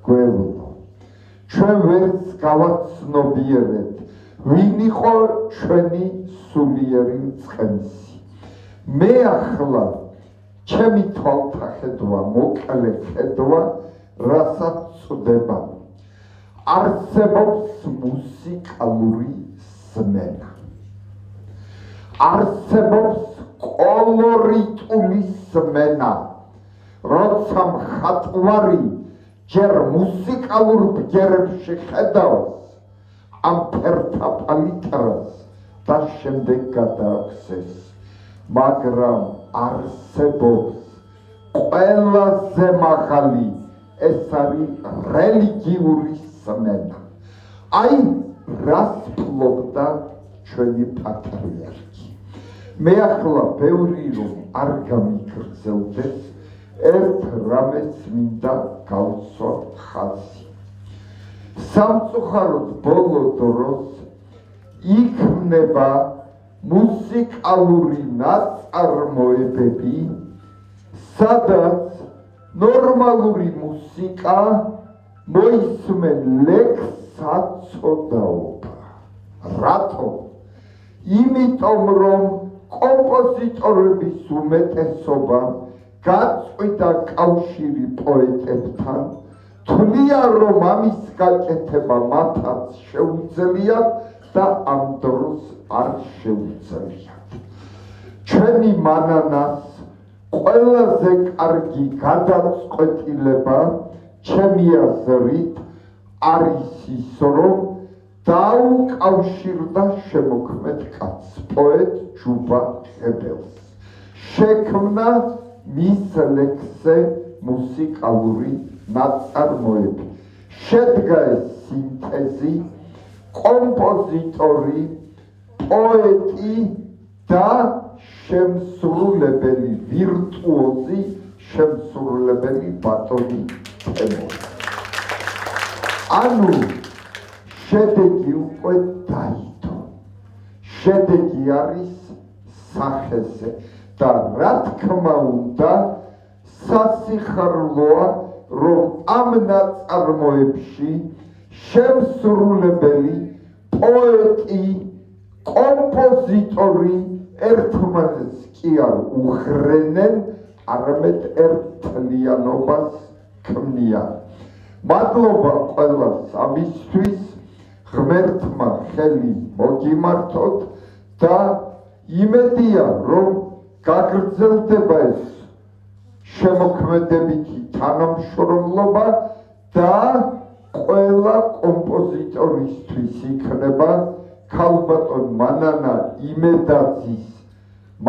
გვევლო ჩვენ ვერც გავაცნობიერეთ ვინ იყო ჩვენი სულიერი მწყემსი მე ახლა ჩემი თვალთახედვა მოკლე ხედვა რასაც წვდება არსებობს მუსიკალური სმენა არსებობს კოლორიტული სმენა როცა მხატვარი ჯერ მუსიკალურ ბგერებში ხედავს ამ ფერთა პალიტრას და შემდეგ გადააქცეს მაგრამ არსებობს ყველაზე მაღალი ეს არის რელიგიური სმენა აი რას ფლობდა ჩვენი პატრიარქი მე ახლა ბევრი რომ არ გამიგრძელდეს ერთ რამეს მინდა გავსვა ხაზი სამწუხაროდ ბოლო დროს იქმნება მუსიკალური ნაწარმოებები სადაც ნორმალური მუსიკა მოისმენ ლექსს საწოდაობა რატო იმიტომ რომ კომპოზიტორების უმეტესობა გაწყვიტა კავშირი პოეტებთან თვლიან რომ ამის გაკეთება მათაც შეუძლიათ და ამ დროს არ შეუძლიათ ჩვენი მანანას ყველაზე კარგი გადაწყვეტილება ჩემი აზრით არის ის რომ დაუკავშირდა შემოქმედ კაცს პოეტ ჯუბა ღებელს შექმნა მის ლექსზე მუსიკალური ნაწარმოები შედგა ეს სინთეზი კომპოზიტორი პოეტი და შემსრულებელი ვირტუოზი შემსრულებელი ბატონი ტემორი ანუ შედეგი უკვე დაიდო შედეგი არის სახეზე და რა თქმა უნდა სასიხარლოა რომ ამ ნაწარმოებში შემსრულებელი პოეტი კომპოზიტორი ერთმანეთს კი არ უხრენენ არამედ ერთთლიანობას ქმნიან მადლობა ყველას ამისთვის ღმერთმა ხელი მოგიმართოთ და იმედია რომ გაგრძელდება ეს შემოქმედებითი თანამშრომლობა და ყველა კომპოზიტორისთვის იქნება ქალბატონ მანანა იმედაძის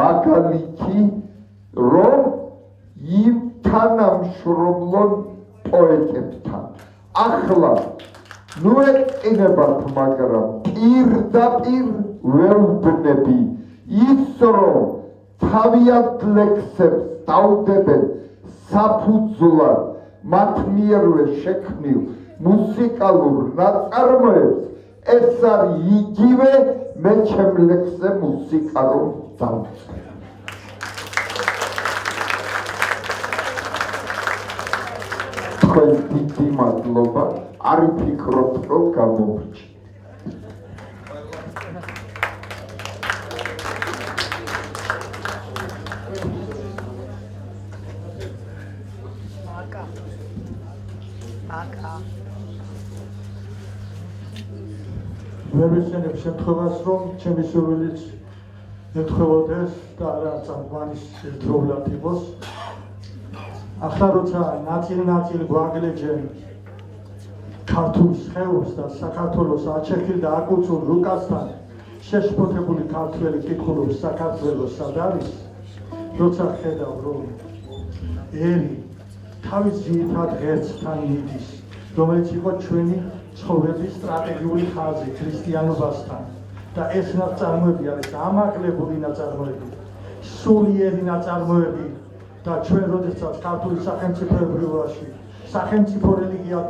მაგალითი, რომ იმ თანამშრომლონ პოეტებთან. ახლა ნუ ეყინებათ, მაგრამ პირდაპირ ვეუბნები ის, რომ თავიანთ ლექსებს დაუდებენ საფუძვლად მათ მიერვე შექმნილ მუსიკალურ ნაწარმოებს, ეს არის იგივე მე ჩემ ლექსზე მუსიკა რომ დავწერე. თქვენ დიდი მადლობა, არ ვფიქრობ, რომ გამოვრჩით. ვერ ვიხსენებ შემთხვევას, რომ ჩემი სურვილიც ეთხოვოდეს და არა წამყვანის ერთდროულად იყოს. ახლა როცა ნაწილ-ნაწილ გვაგლეჯენ ქართულ სხეულს და საქართველოს აჩექილ და აკულტურ რუკასთან შეშფოთებული ქართველი კითხულობს საქართველოს სად არის, როცა ხედავ, რომ ერი თავის ძირითად ღერცთან მიდის, რომელიც იყო ჩვენი ცხოვრების სტრატეგიული ხაზი ქრისტიანობასთან და ეს ნაწარმოები არის ამაღლებული ნაწარმოები, სულიერი ნაწარმოები და ჩვენ როდესაც ქართული სახელმწიფოებრიობაში სახელმწიფო რელიგია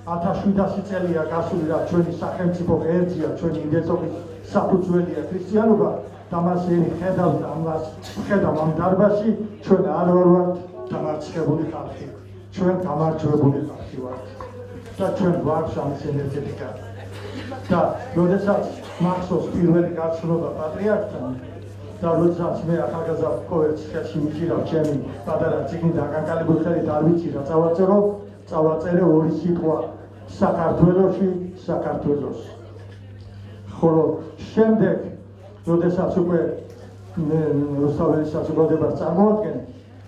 1700 წელია გასული და ჩვენი სახელმწიფო ღერძია, ჩვენი იდენტობის საფუძველია ქრისტიანობა და მას ერი ხედავს და ამას ხედავ ამ დარბაზში, ჩვენ არ ვართ დამარცხებული ხალხი, ჩვენ გამარჯვებული ხალხი ვართ. და ჩვენ გვაქვს ამის ენერგეტიკა და როდესაც მახსოვს პირველი გაცნობა პატრიარქთან და როდესაც მე ახალგაზრდა პოეტს ხელში მივჭირავ ჩემი პატარა წიგნი და განკარგებული ხელით არ ვიცი რა წავაწერე ორი სიტყვა საქართველოში, საქართველოს. ხოლო შემდეგ როდესაც უკვე რუსთაველის საზოგადოებას წარმოადგენ,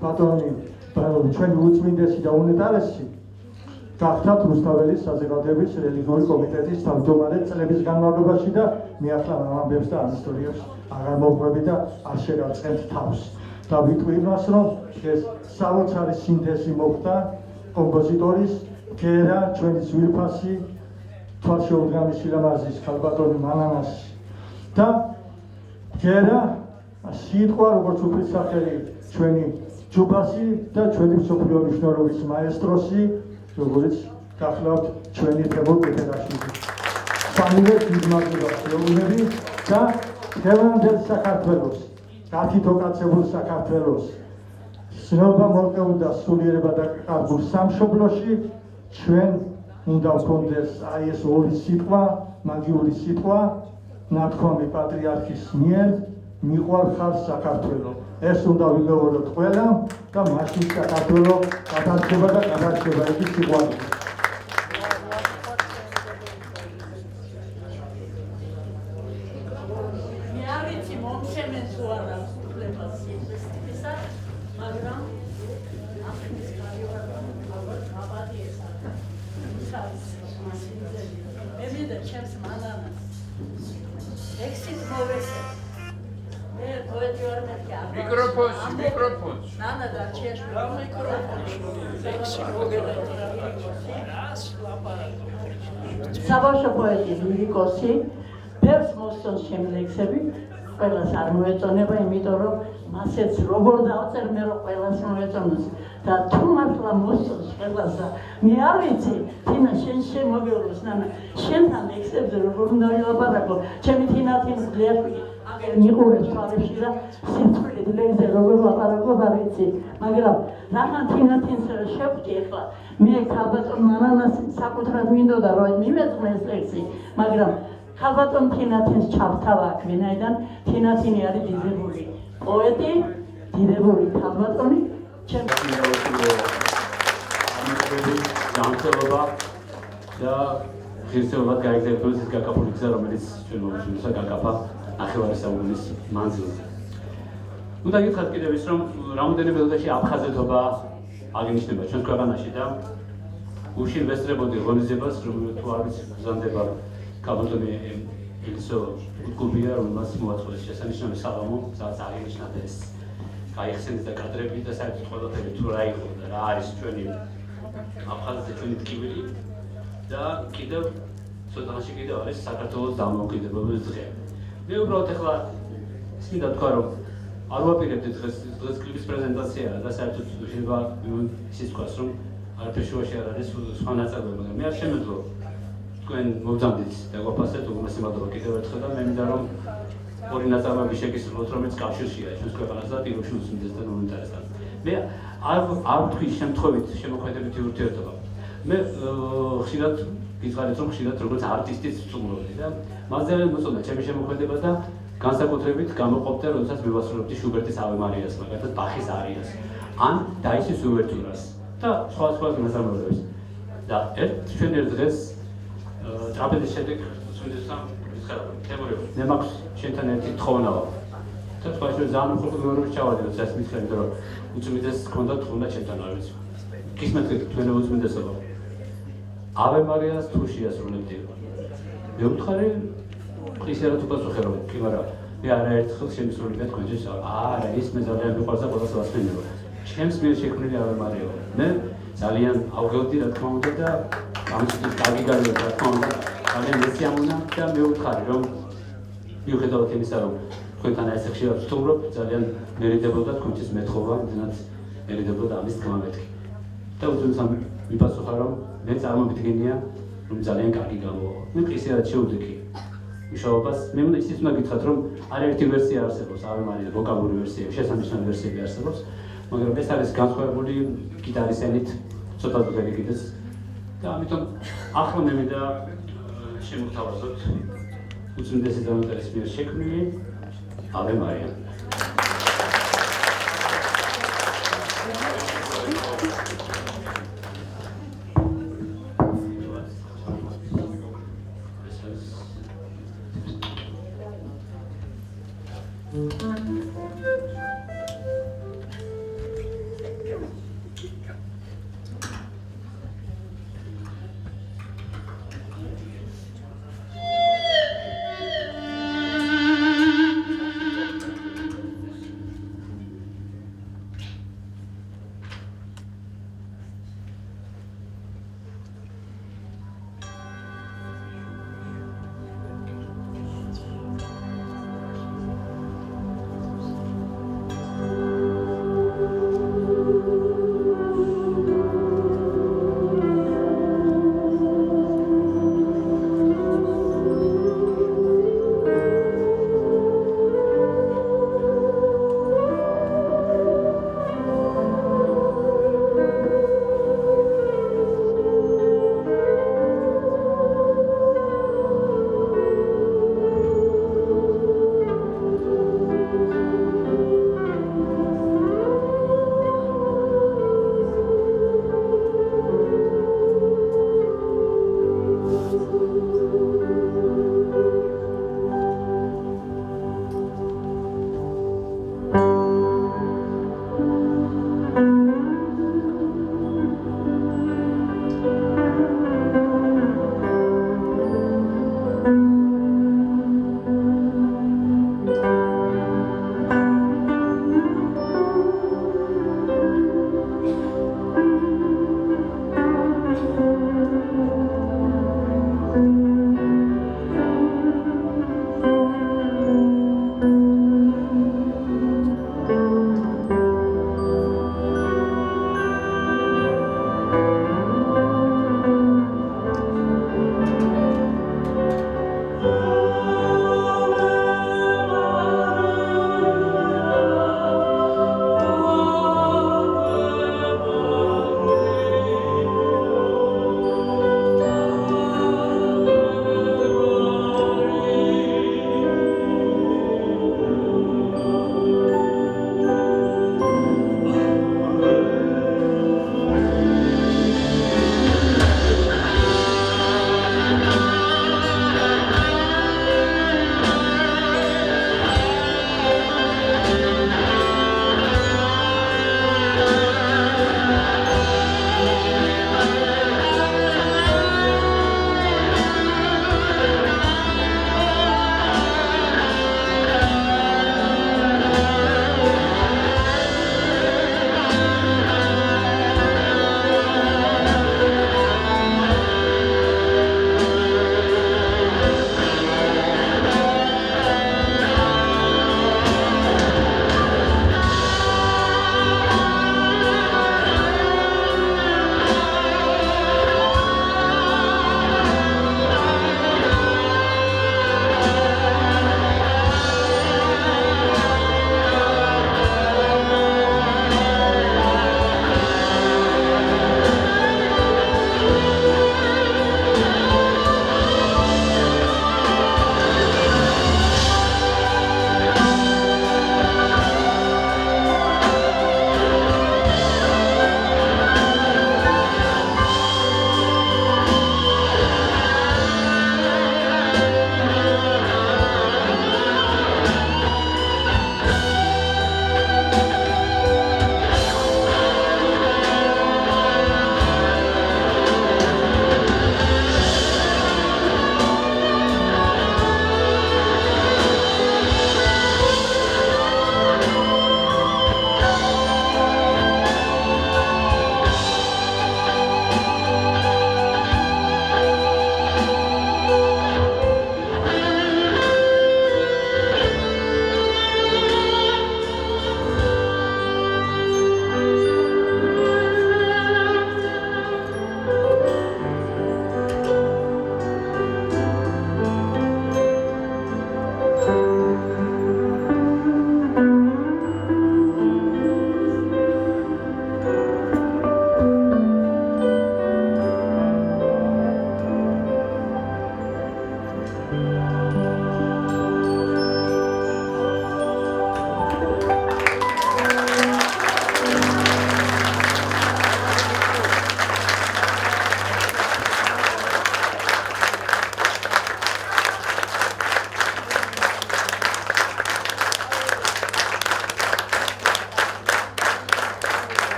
ბატონი ჩვენი უწმინდესი და უნეტარესი გახდათ რუსთაველის საზოგადოების რელიგიური კომიტეტის თავმჯდომარე წლების განმავლობაში და მე ახლა ამ ამბებს და ამ ისტორიებს აღარ მოვყვები და არ შეგავწყენთ თავს. და ვიტყვი იმას, რომ ეს საოცარი სინთეზი მოხდა კომპოზიტორის გერა ჩვენი ძვირფასი თვალშეუდგამი სილამაზის ქალბატონი მანანას და გერა სიტყვა როგორც უფლისახელი ჩვენი ჯუბასი და ჩვენი მსოფლიო მნიშვნელობის მაესტროსი როგორც გახლავთ ჩვენი თემურ პეტერაშვილი. სამივე დიდ მადლობას ვეუბნები და დღევანდელ საქართველოს, გათითოკაცებულ საქართველოს ცნობა მორყეულ და სულიერება და კარგულ სამშობლოში ჩვენ უნდა ვქონდეს აი ეს ორი სიტყვა, მაგიური სიტყვა, ნათქვამი პატრიარქის მიერ მიყვარხარ საქართველო. ეს უნდა ვიმეოროთ ყველა და მაშინ საქართველო გადარჩება და გადარჩება იგი სიყვარული. მე არ ვიცი მომჩემენ თუ არა უფლებას ისა, მაგრამ ახლის კარიერა ალბათ აბადიესა. მე მივიდა ჩემს მანანას. ექსით მოვესე. მიკროფონში. ნანა და ჩეშმე მიკროფონში. საბავშვო პოეტი ლირიკოსი, ბევრს მოსწონს ჩემი ლექსები, ყველას არ მოეწონება, იმიტომ რომ მასეც როგორ დავწერ მე რომ ყველას მოეწონოს და თუ მართლა მოსწონს ყველას და მე არ ვიცი, თინა შენ შემოგეულოს ნანა, შენთან ლექსებზე როგორ უნდა ვილაპარაკო, ჩემი თინათინ ძლიერვი მიყურებს თვალებში და სიცოცხლით ლექსზე როგორ ლაპარაკობ არ ვიცი, მაგრამ რახან თინათინს შევხვდი ახლა მე ქალბატონ მანანას საკუთრად მინდოდა რომ მიმეწმე ეს ლექსი, მაგრამ ქალბატონ თინათინს ჩავთავა აქ ვინაიდან თინათინი არის დიდებული პოეტი, დიდებული ქალბატონი, ჩემს გამწელობა და ღირსეულად გაიგზავნოს ის გაკაფული გზა, რომელიც ჩვენ მოვიწყდა გაკაფა ახევარის საუბრის მანძილზე. უნდა გითხრათ კიდევ ის, რომ რამოდენიმე დღეში აფხაზეთობა აღინიშნება ჩვენს ქვეყანაში და უშინვესტრებოდი ღონისძიებას, რომელიც თუ არ ვიცი გზანდება კაბოტონი ელისო გუბია, რომელმაც მოაწყვეს შესანიშნავი საღამო, სადაც აღინიშნა ეს გაიხსენეს და კადრები და საერთოდ ყველაფერი თუ რა იყო და რა არის ჩვენი აფხაზზე ჩვენი ტკივილი და კიდევ ცოტაში კიდევ არის საქართველოს დამოუკიდებლობის დღე. მე უბრალოდ ახლა ისმინდა თქვა რომ არ ვაპირებდი დღეს კლიპის პრეზენტაციაა და საერთოდ შეიძლება ისიც თქვას რომ არაფერ შუაში არ არის სხვა ნაწარმოები, მაგრამ მე არ შემეძლო თქვენ მოგზავნით დაგვაფასეთ უგუნესი მადლობა კიდევ ერთხელ და მე მინდა რომ ორი ნაწარმოები შეგისრულოთ, რომელიც კავშირშია ჩვენს ქვეყანასა და პირობში უსმენდესთან მომენტარესთან. მე არ ვთქვი შემთხვევით შემოქმედებითი ურთიერთობა. მე ხშირად გიწყარით რომ ხშირად როგორც არტისტიც ვწუხმობდი და მასზე მოწონდა ჩემი შემოქმედება და განსაკუთრებით გამოყოფდა, როდესაც მივასრულებდი შუბერტის ave marias, მაგალითად ბახის არიას ან დაისის უვერტურას და სხვა ნაწარმოებებს. და ჩვენ ერთ დღეს ტრაპეზის შემდეგ ვწუნდესთან თემური მე მაქვს შენთან ერთი თხოვნაო და თქვაში ძალიან უხურთხილ მეორე ჩავადი და ეს მithქენი რომ უწმიდეს გქონდა თხოვნა ჩემთან არ ვიცი გისმენთ თქვენ უწმიდესობა ave marias თუ შეასრულებდი მე ვთხარი ისერად უპასუხე რომ კი მაგრამ მე არაერთხელ შემისრულებია თქვენთვის არა ის მე ძალიან მიყვარს და ყველას ვასწრებო ჩემს მიერ შექმნილი ave maria მე ძალიან ავგებდი რა თქმა უნდა და ამისთვის კარგი გაგება რა თქმა უნდა ძალიან მესიამონა და მე ვთხარი რომ მიუხედავად იმისა რომ თქვენთან ესე ხშირად ვსტუმრობ ძალიან მერიდებოდა თქვენთვის მეთხოვა იმდენად მერიდებოდა ამის თქმა მეთქი და უცნობ მიპასუხა რომ მე წარმომიდგენია რომ ძალიან კარგი გამოვა მე ისედაც შევდექი მუშაობას მე უნდა ისიც უნდა გითხრათ რომ არაერთი ვერსია არსებობს ave maria ვოკალური ვერსია შესანიშნავი ვერსიები არსებობს მაგრამ ეს არის განსხვავებული გიტარის ენით ცოტა ზოგადად კიდეს და ამიტომ ახლა მე მინდა შემოვთავაზოთ უწმინდესი დამწერის მიერ შექმნილი ave maria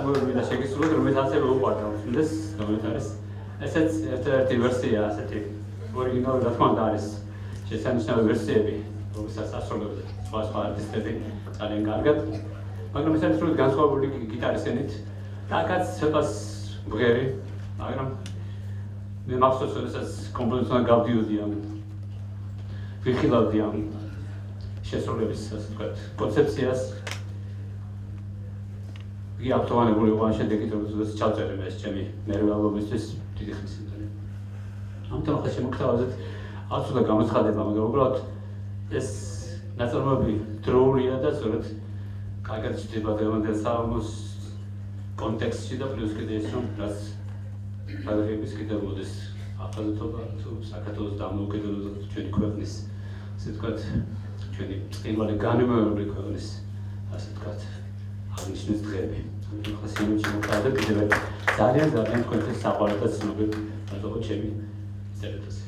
ნაწარმოებები და შეგისურვოთ, რომელიც ასევე უყვარდა უსმინდეს, რომელიც არის ესეც ერთ-ერთი ვერსია, ასეთი ორიგინალური, რა თქმა უნდა არის შესანიშნავი ვერსიები, რომელსაც ასრულებდა სხვა არტისტები ძალიან კარგად, მაგრამ ეს არის სრულად განსხვავებული გიტარის ენით და აქაც ცოტას მღერი, მაგრამ მე მახსოვს, როდესაც კომპოზიტორთან გავდიოდი ამ ვიხილავდი ამ შესრულების, ასე ვთქვათ, კონცეფციას. იგი აქტუალებული იყო ამ შედეგით, როდესაც ჩავწერე ეს ჩემი მერვე ალბომისთვის დიდი ხნის წინ. ამიტომ ახლა შემოგთავაზეთ არც უნდა გამოცხადება, მაგრამ უბრალოდ ეს ნაწარმოები დროულია და სწორედ კარგად ჩდება დღევანდელ საალბომოს კონტექსტში და პლუს კიდე ის რომ რაც გადაღების კიდევ მოდის ახალგაზრდობა თუ საქართველოს დამოუკიდებლობა ჩვენი ქვეყნის ასე ვთქვათ ჩვენი პირველი განმეორებული ქვეყნის ასე ვთქვათ აღნიშნვის დღეები. ამიტომ ახლა შემოგვიყვება კიდევ ძალიან თქვენთვის საყვარელ და ცნობილ ნაწარმოებად ჩემი წერეთაზე.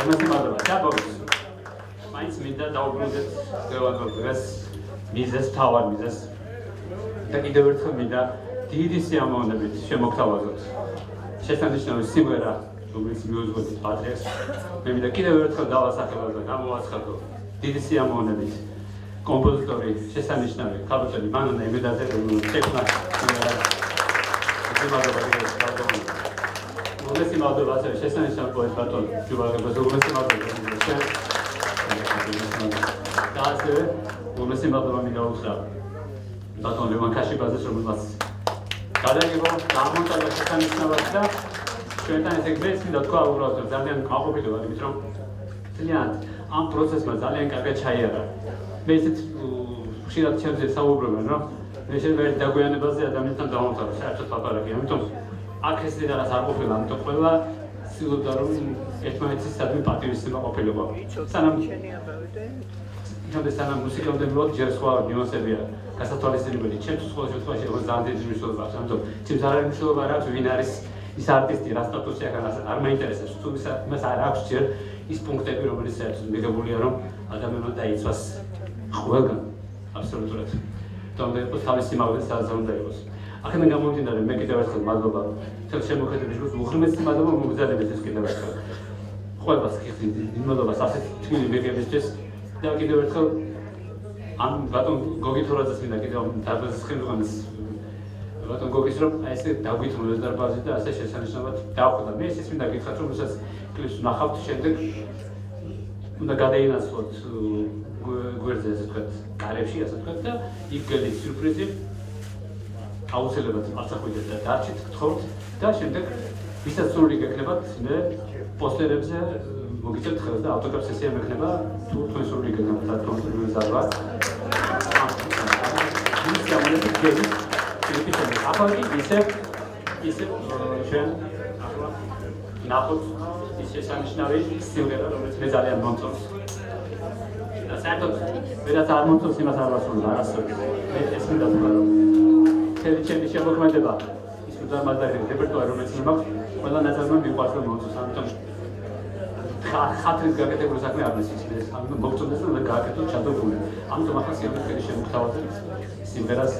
Ugmesi madalva. Dabogis. Mains მინდა დაუბრუნდეთ დღევანდელ მიზეს, თავარ მიზეს. და კიდევ ერთხელ მინდა დიდი სიამოვნებით შემოგთავაზოთ შესანიშნავი სიმღერა, რომელიც მიუძღვებით პატრიარქს. მე მინდა კიდევ ერთხელ დავასახელო და გამოვაცხადო დიდი სიამოვნებით კომპოზიტორი შესანიშნავი ქალბატონი მანანა იმედაძე, რომელიც შექმნა სიმღერას. Ugmesi madalva ასევე შესანიშნავი პოეტ ბატონ ჯუბარებას ugmesi madalva. და ასევე ugmesi madalva მინდა უთხრა ბატონ ლევან ქაშიბაძეს, რომელმაც გადაიღო გამონტაჟა შესანიშნავად და ჩვენთან ესე გვერდს მინდა თქვა უბრალოდ ძალიან გაყოფილი ვარ იმით რომ ძალიან ამ პროცესმა ძალიან კარგად ჩაიარა. მე ისეთ ხშირად ჩემზე საუბრობენ რომ მე შეიძლება დაგვიანებაზე ადამიანთან დავამთავრე საერთოდ ლაპარაკი, ამიტომ აქ ეს რაღაც არ ყოფილა, ამიტომ ყველა ცდილობდა რომ ერთმანეთისადმი პატივისცემა ყოფილიყო. სანამ მუსიკამდე მივდივარ, ჯერ სხვა ნიუანსებია გასათვალისწინებელი. ჩემთვის ყოველ შემთხვევაში როგორც ძალიან დიდი მნიშვნელობა აქვს, ამიტომ ჩემს არ არის მნიშვნელობა რა აქვს ვინ არის ის არტისტი, რა სტატუსი აქვს, არ მაინტერესებს. თუ იმას არ აქვს ჯერ ის პუნქტები, რომელიც საერთოდ მიღებულია, რომ ადამიანმა დაიცვას ყველგან აბსოლუტურად. და უნდა იყოს თავის სიმაღლეზე, სადაც უნდა იყოს. აქედან გამომდინარე, მე კიდევ ერთხელ მადლობა თელ შემოქმედებისთვის, უღრმესი მადლობა მოგზაურობისთვის კიდევ ერთხელ. ყველას გიხდით მადლობას ასეთ თქმული მიღებისთვის. და კიდევ ერთხელ ამ ბატონ გოგი თორაძეს მინდა კიდევ დარბაზის ხელმძღვანელს ბატონ გოგის რომ აი ესე დაგვითმოს დარბაზი და ასე შესანიშნავად დავხვდა. მე ისიც მინდა გითხრათ რომ რასაც კლიპს ნახავთ შემდეგ უნდა გადაინაცვლოთ გვერდზე ასე ვთქვათ, კარებში ასე ვთქვათ და იქ გელით სიურპრიზი აუცილებლად არცახვიდეთ და დარჩით გთხოვთ და შემდეგ ვისაც სურვილი გექნებათ მე პოსტერებზე მოგიწევთ ხელს და ავტოგრაფ სესია მექნება თუ თქვენ სურვილი გექნებათ რა თქმა უნდა ზარვა. ის ამერიკი გელი ფილიპინები აფარგი ისე ჩვენ ახლა ნახოთ ის შესანიშნავი სიმღერა რომელიც მე ძალიან მომწონს. და საერთოდ ვერაც არ მომწონს იმას არ ვასრულებ არასოდეს. მე ეს მინდა თქვა რომ მთელი ჩემი შემოქმედება ის უდამაზარი რეპერტუარი რომელიც მაქვს ყველა ნაწილმა მიყვარს რომ მომწონს. ამიტომ ხათრის გაკეთებული საქმე არ მისცეს. ამიტომ მოგწონდეს რომ გააკეთოთ ჩადებული. ამიტომ ახლა სიმღერის შემოგთავაზებ სიმღერას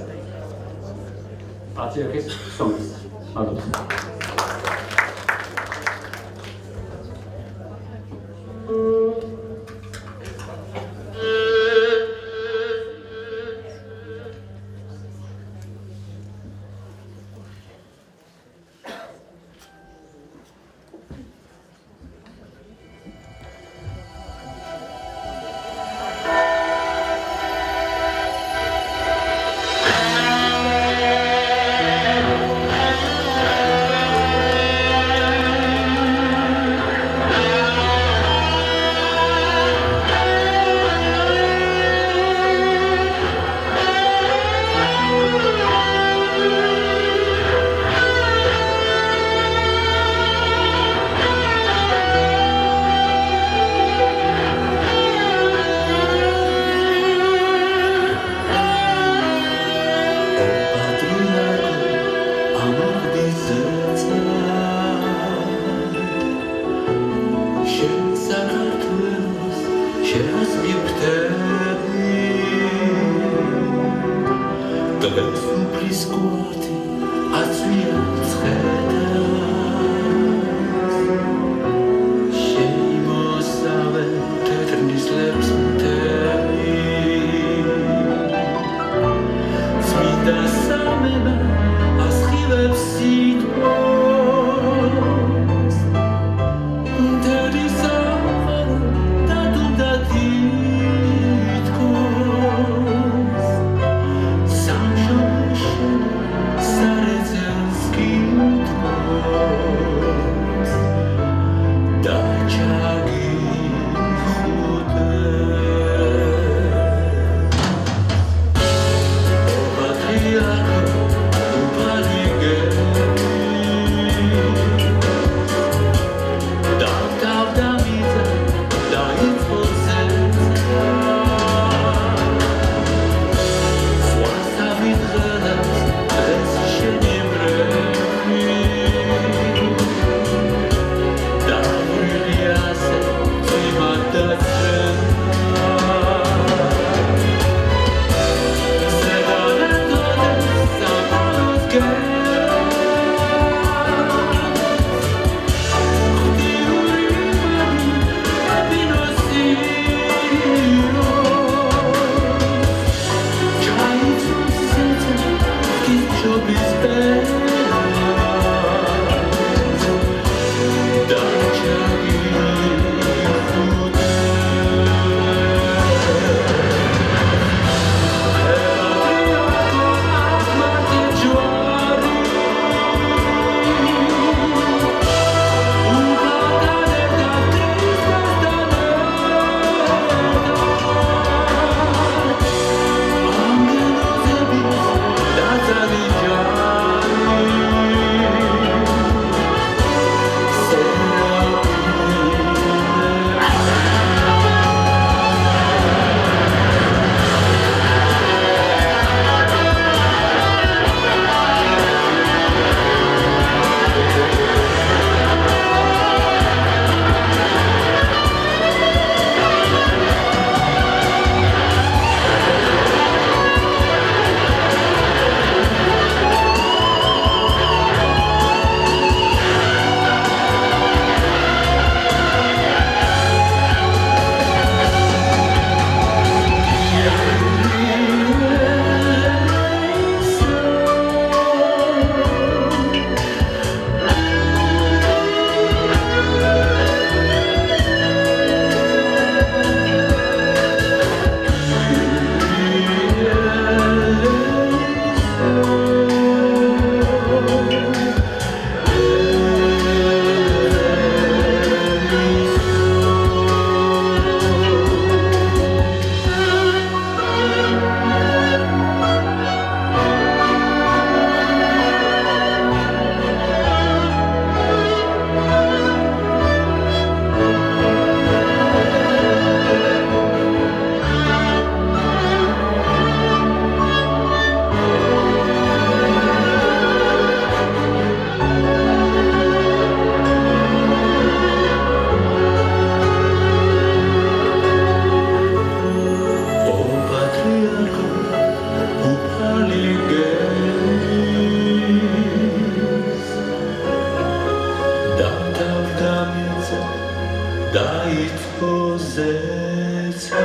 პატრიარქის სონგს. მადლობა. Sarı დაიწყო ზეცა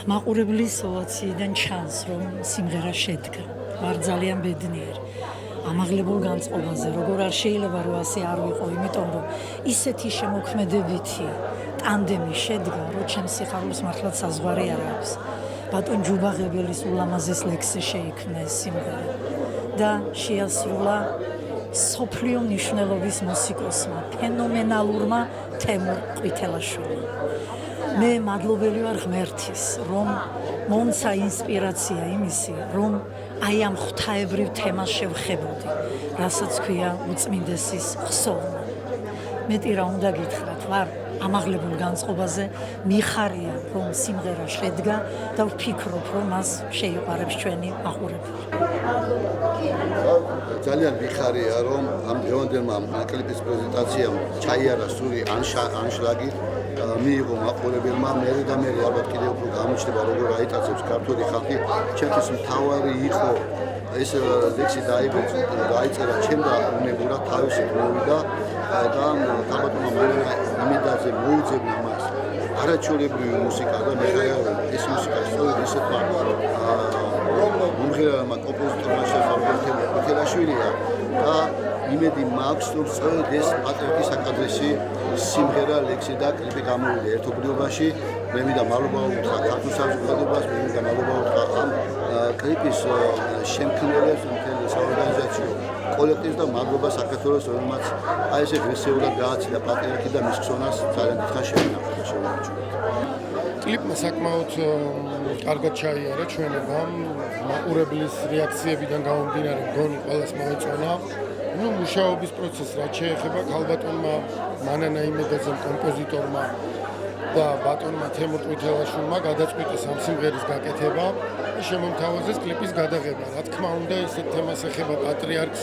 მაყურებლის ოვაციიდან ჩანს, რომ სიმღერა შედგა. ვარ ძალიან ბედნიერი. ამაღლებულ განწყობაზე, როგორ არ შეიძლება რომ ასე არ ვიყო, იმიტომ რომ ისეთი შემოქმედებითი ტანდემი შედგა, რომ ჩემს სიხარულს მართლაც საზღვარი არ აქვს. ბატონ ჯუბაღებელის ულამაზეს ლექსზე შეიქმნა ეს სიმღერა და შეასრულა სოფლიო მნიშვნელობის მუსიკოსმა, ფენომენალურმა თემურ ყვითელაშვილმა. მე მადლობელი ვარ ღმერთის, რომ მომცა ინსპირაცია იმისი, რომ აი ამ ღვთაებრივ თემას შევხებოდი, რასაც ქვია უწმინდესის ხსოვნა. მეტი რა უნდა გითხრათ, ვარ ამაღლებულ განწყობაზე, მიხარია, რომ სიმღერა შედგა და ვფიქრობ, რომ მას შეიყვარებს ჩვენი მაყურებელი. ძალიან მიხარია, რომ ამ დღევანდელმა კლიპის პრეზენტაციამ ჩაიარა სული ანშლაგი მიიღო მაყურებელმა, მერე და მერე ალბათ კიდევ უფრო გამოჩნდება, როგორ აიტაცებს ქართული ხალხი. ჩემთვის მთავარი იყო ეს ლექსი დაიწერა ჩემ და უნებურად თავისით მოვიდა და ალბათმა მანანა იმედაზე მოუძებნა მას არაჩვეულებრივი მუსიკა და მიხარია, რომ ეს მუსიკა სწორედ ისეთმა მომღერალმა კომპოზიტორმა შეფარდა მიხელაშვილია და იმედი მაქვს, რომ სწორედ ეს პატრიოტის აკადრესი სიმღერა, ლექსი და კლიპი გამოვიდა ერთობლიობაში. მე მინდა მადლობა უთხრა ქართულ საზოგადოებას, მე მინდა მადლობა უთხრა ამ კლიპის შემქმნელებს, მთელ საორგანიზაციო კოლექტივს და მადლობა საქართველოს, რომელმაც აი ესე ღირსეულად გააციდა პატრიარქი და მის ხსოვნას ძალიან დიდხანს შევინახეთ. კლიპმა საკმაოდ კარგად ჩაიარა ჩვენებამ, მაყურებლის რეაქციებიდან გამომდინარე მგონი ყველას მოეწონა. მუშაობის პროცესს რაც შეეხება ქალბატონმა მანანა იმედაძემ კომპოზიტორმა და ბატონმა თემურ ყვითელაშვილმა გადაწყვიტეს ამ სიმღერის გაკეთება და შემომთავაზეს კლიპის გადაღება. რა თქმა უნდა, ესეთ თემას ეხება პატრიარქს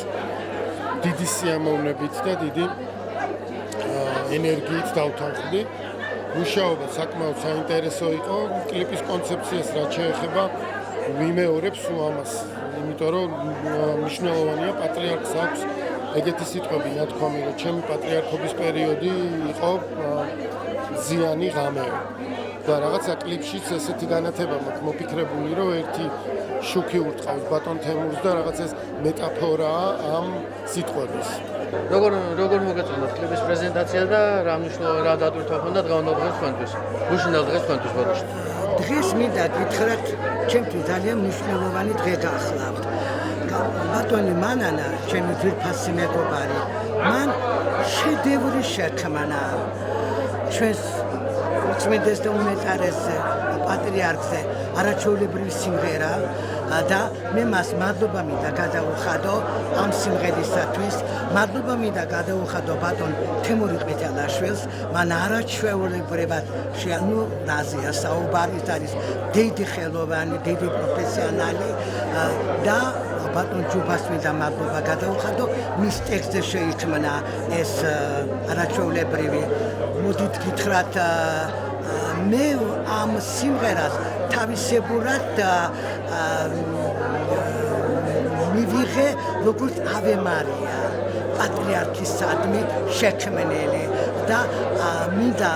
დიდი სიამოვნებით და დიდი ენერგიით დავთანხმდი. მუშაობა საკმაოდ საინტერესო იყო. კლიპის კონცეფციას რაც შეეხება ვიმეორებ სულ ამას, იმიტომ რომ მნიშვნელოვანია პატრიარქს აქვს ეგეთი სიტყვები ნათქვამი, რომ ჩემი პატრიარქობის პერიოდი იყო ზიანი ღამეო. და რაღაცა კლიპშიც ესეთი განათება მაქვს მოფიქრებული, რომ ერთი შუქი ურტყავს ბატონ თემურს და რაღაც ეს მეტაფორაა ამ სიტყვების. როგორ მოგეწონათ კლიპის პრეზენტაცია და რა მნიშვნელოვანი დატვირთვა ჰქონდა დღევანდელ დღეს თქვენთვის? გუშინდელ დღეს თქვენთვის ბოდიში. დღეს მინდა გითხრათ, ჩემთვის ძალიან მნიშვნელოვანი დღე გახლავთ. ბატონი მანანა, ჩემი ძვირფასი მეგობარი, მან შედევრი შექმნა ჩვენს უწმიდეს და უმეტარეს პატრიარქზე არაჩვეულებრივი სიმღერა და მე მას მადლობა მინდა გადაუხადო ამ სიმღერისათვის. მადლობა მინდა გადაუხადო ბატონ თემური ყვითელაშვილს, მან არაჩვეულებრივად რაზეა საუბარი, არის დიდი ხელოვანი, დიდი პროფესიონალი და ბატონ ჯუბას მინდა მადლობა გადაუხადო, მის ტექსტზე შეიქმნა ეს არაჩვეულებრივი მოდით გითხრათ მე ამ სიმღერას თავისებურად მივიღე როგორც ave maria პატრიარქისადმი შექმნილი და მინდა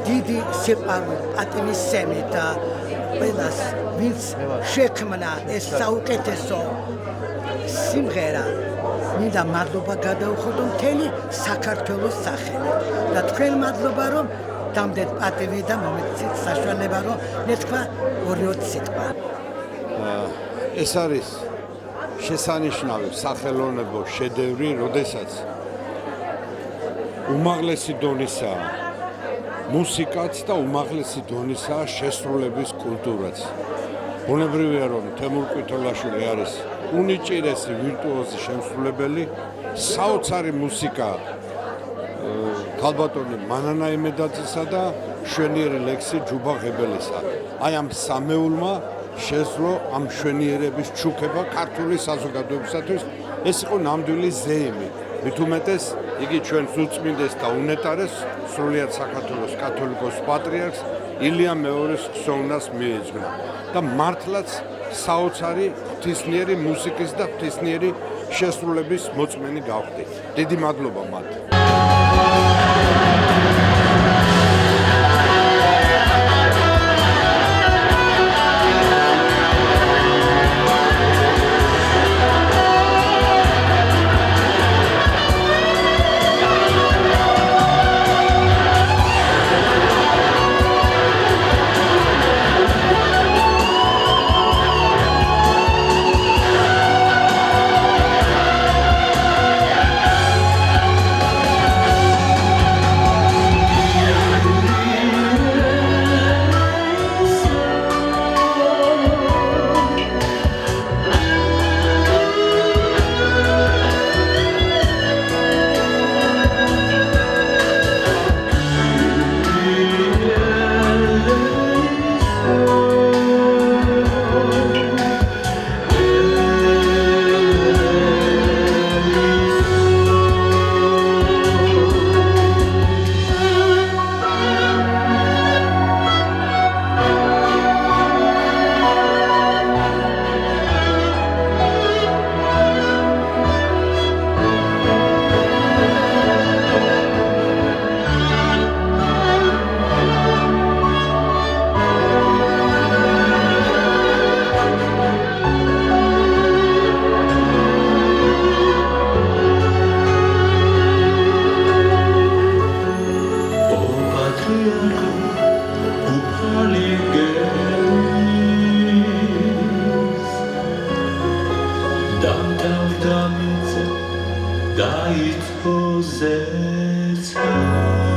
დიდი სიყვარული პატივისცემით ყველას ვინც შექმნა ეს საუკეთესო სიმღერა მინდა მადლობა გადაუხადო მთელი საქართველოს სახელით და თქვენ მადლობა რომ დამდეთ პატივი და მომეცით საშუალება რომ მეთქვა 2 სიტყვა ეს არის შესანიშნავი სახელოვნებო შედევრი, როდესაც უმაღლესი დონისაა მუსიკაც და უმაღლესი დონისაა შესრულების კულტურაც. ბუნებრივია რომ თემურ ყვითელაშვილი არის უნიჭირესი ვირტუოზი შემსრულებელი, საოცარი მუსიკა ქალბატონი მანანა იმედაძისა და მშვენიერი ლექსი ჯუბა ღებელისა. აი ამ სამეულმა შესძლო ამ მშვენიერების ჩუქება ქართული საზოგადოებისათვის. ეს იყო ნამდვილი ზეიმი. მით უმეტეს იგი ჩვენს უწმინდეს და უნეტარეს სრულიად საქართველოს კათოლიკოს პატრიარქს ილია მეორის ხსოვნას მიეძღვნა და მართლაც საოცარი ღვთისმიერი მუსიკის და ღვთისმიერი შესრულების მოწმენი გავხდი. დიდი მადლობა მათ. Daitko zerca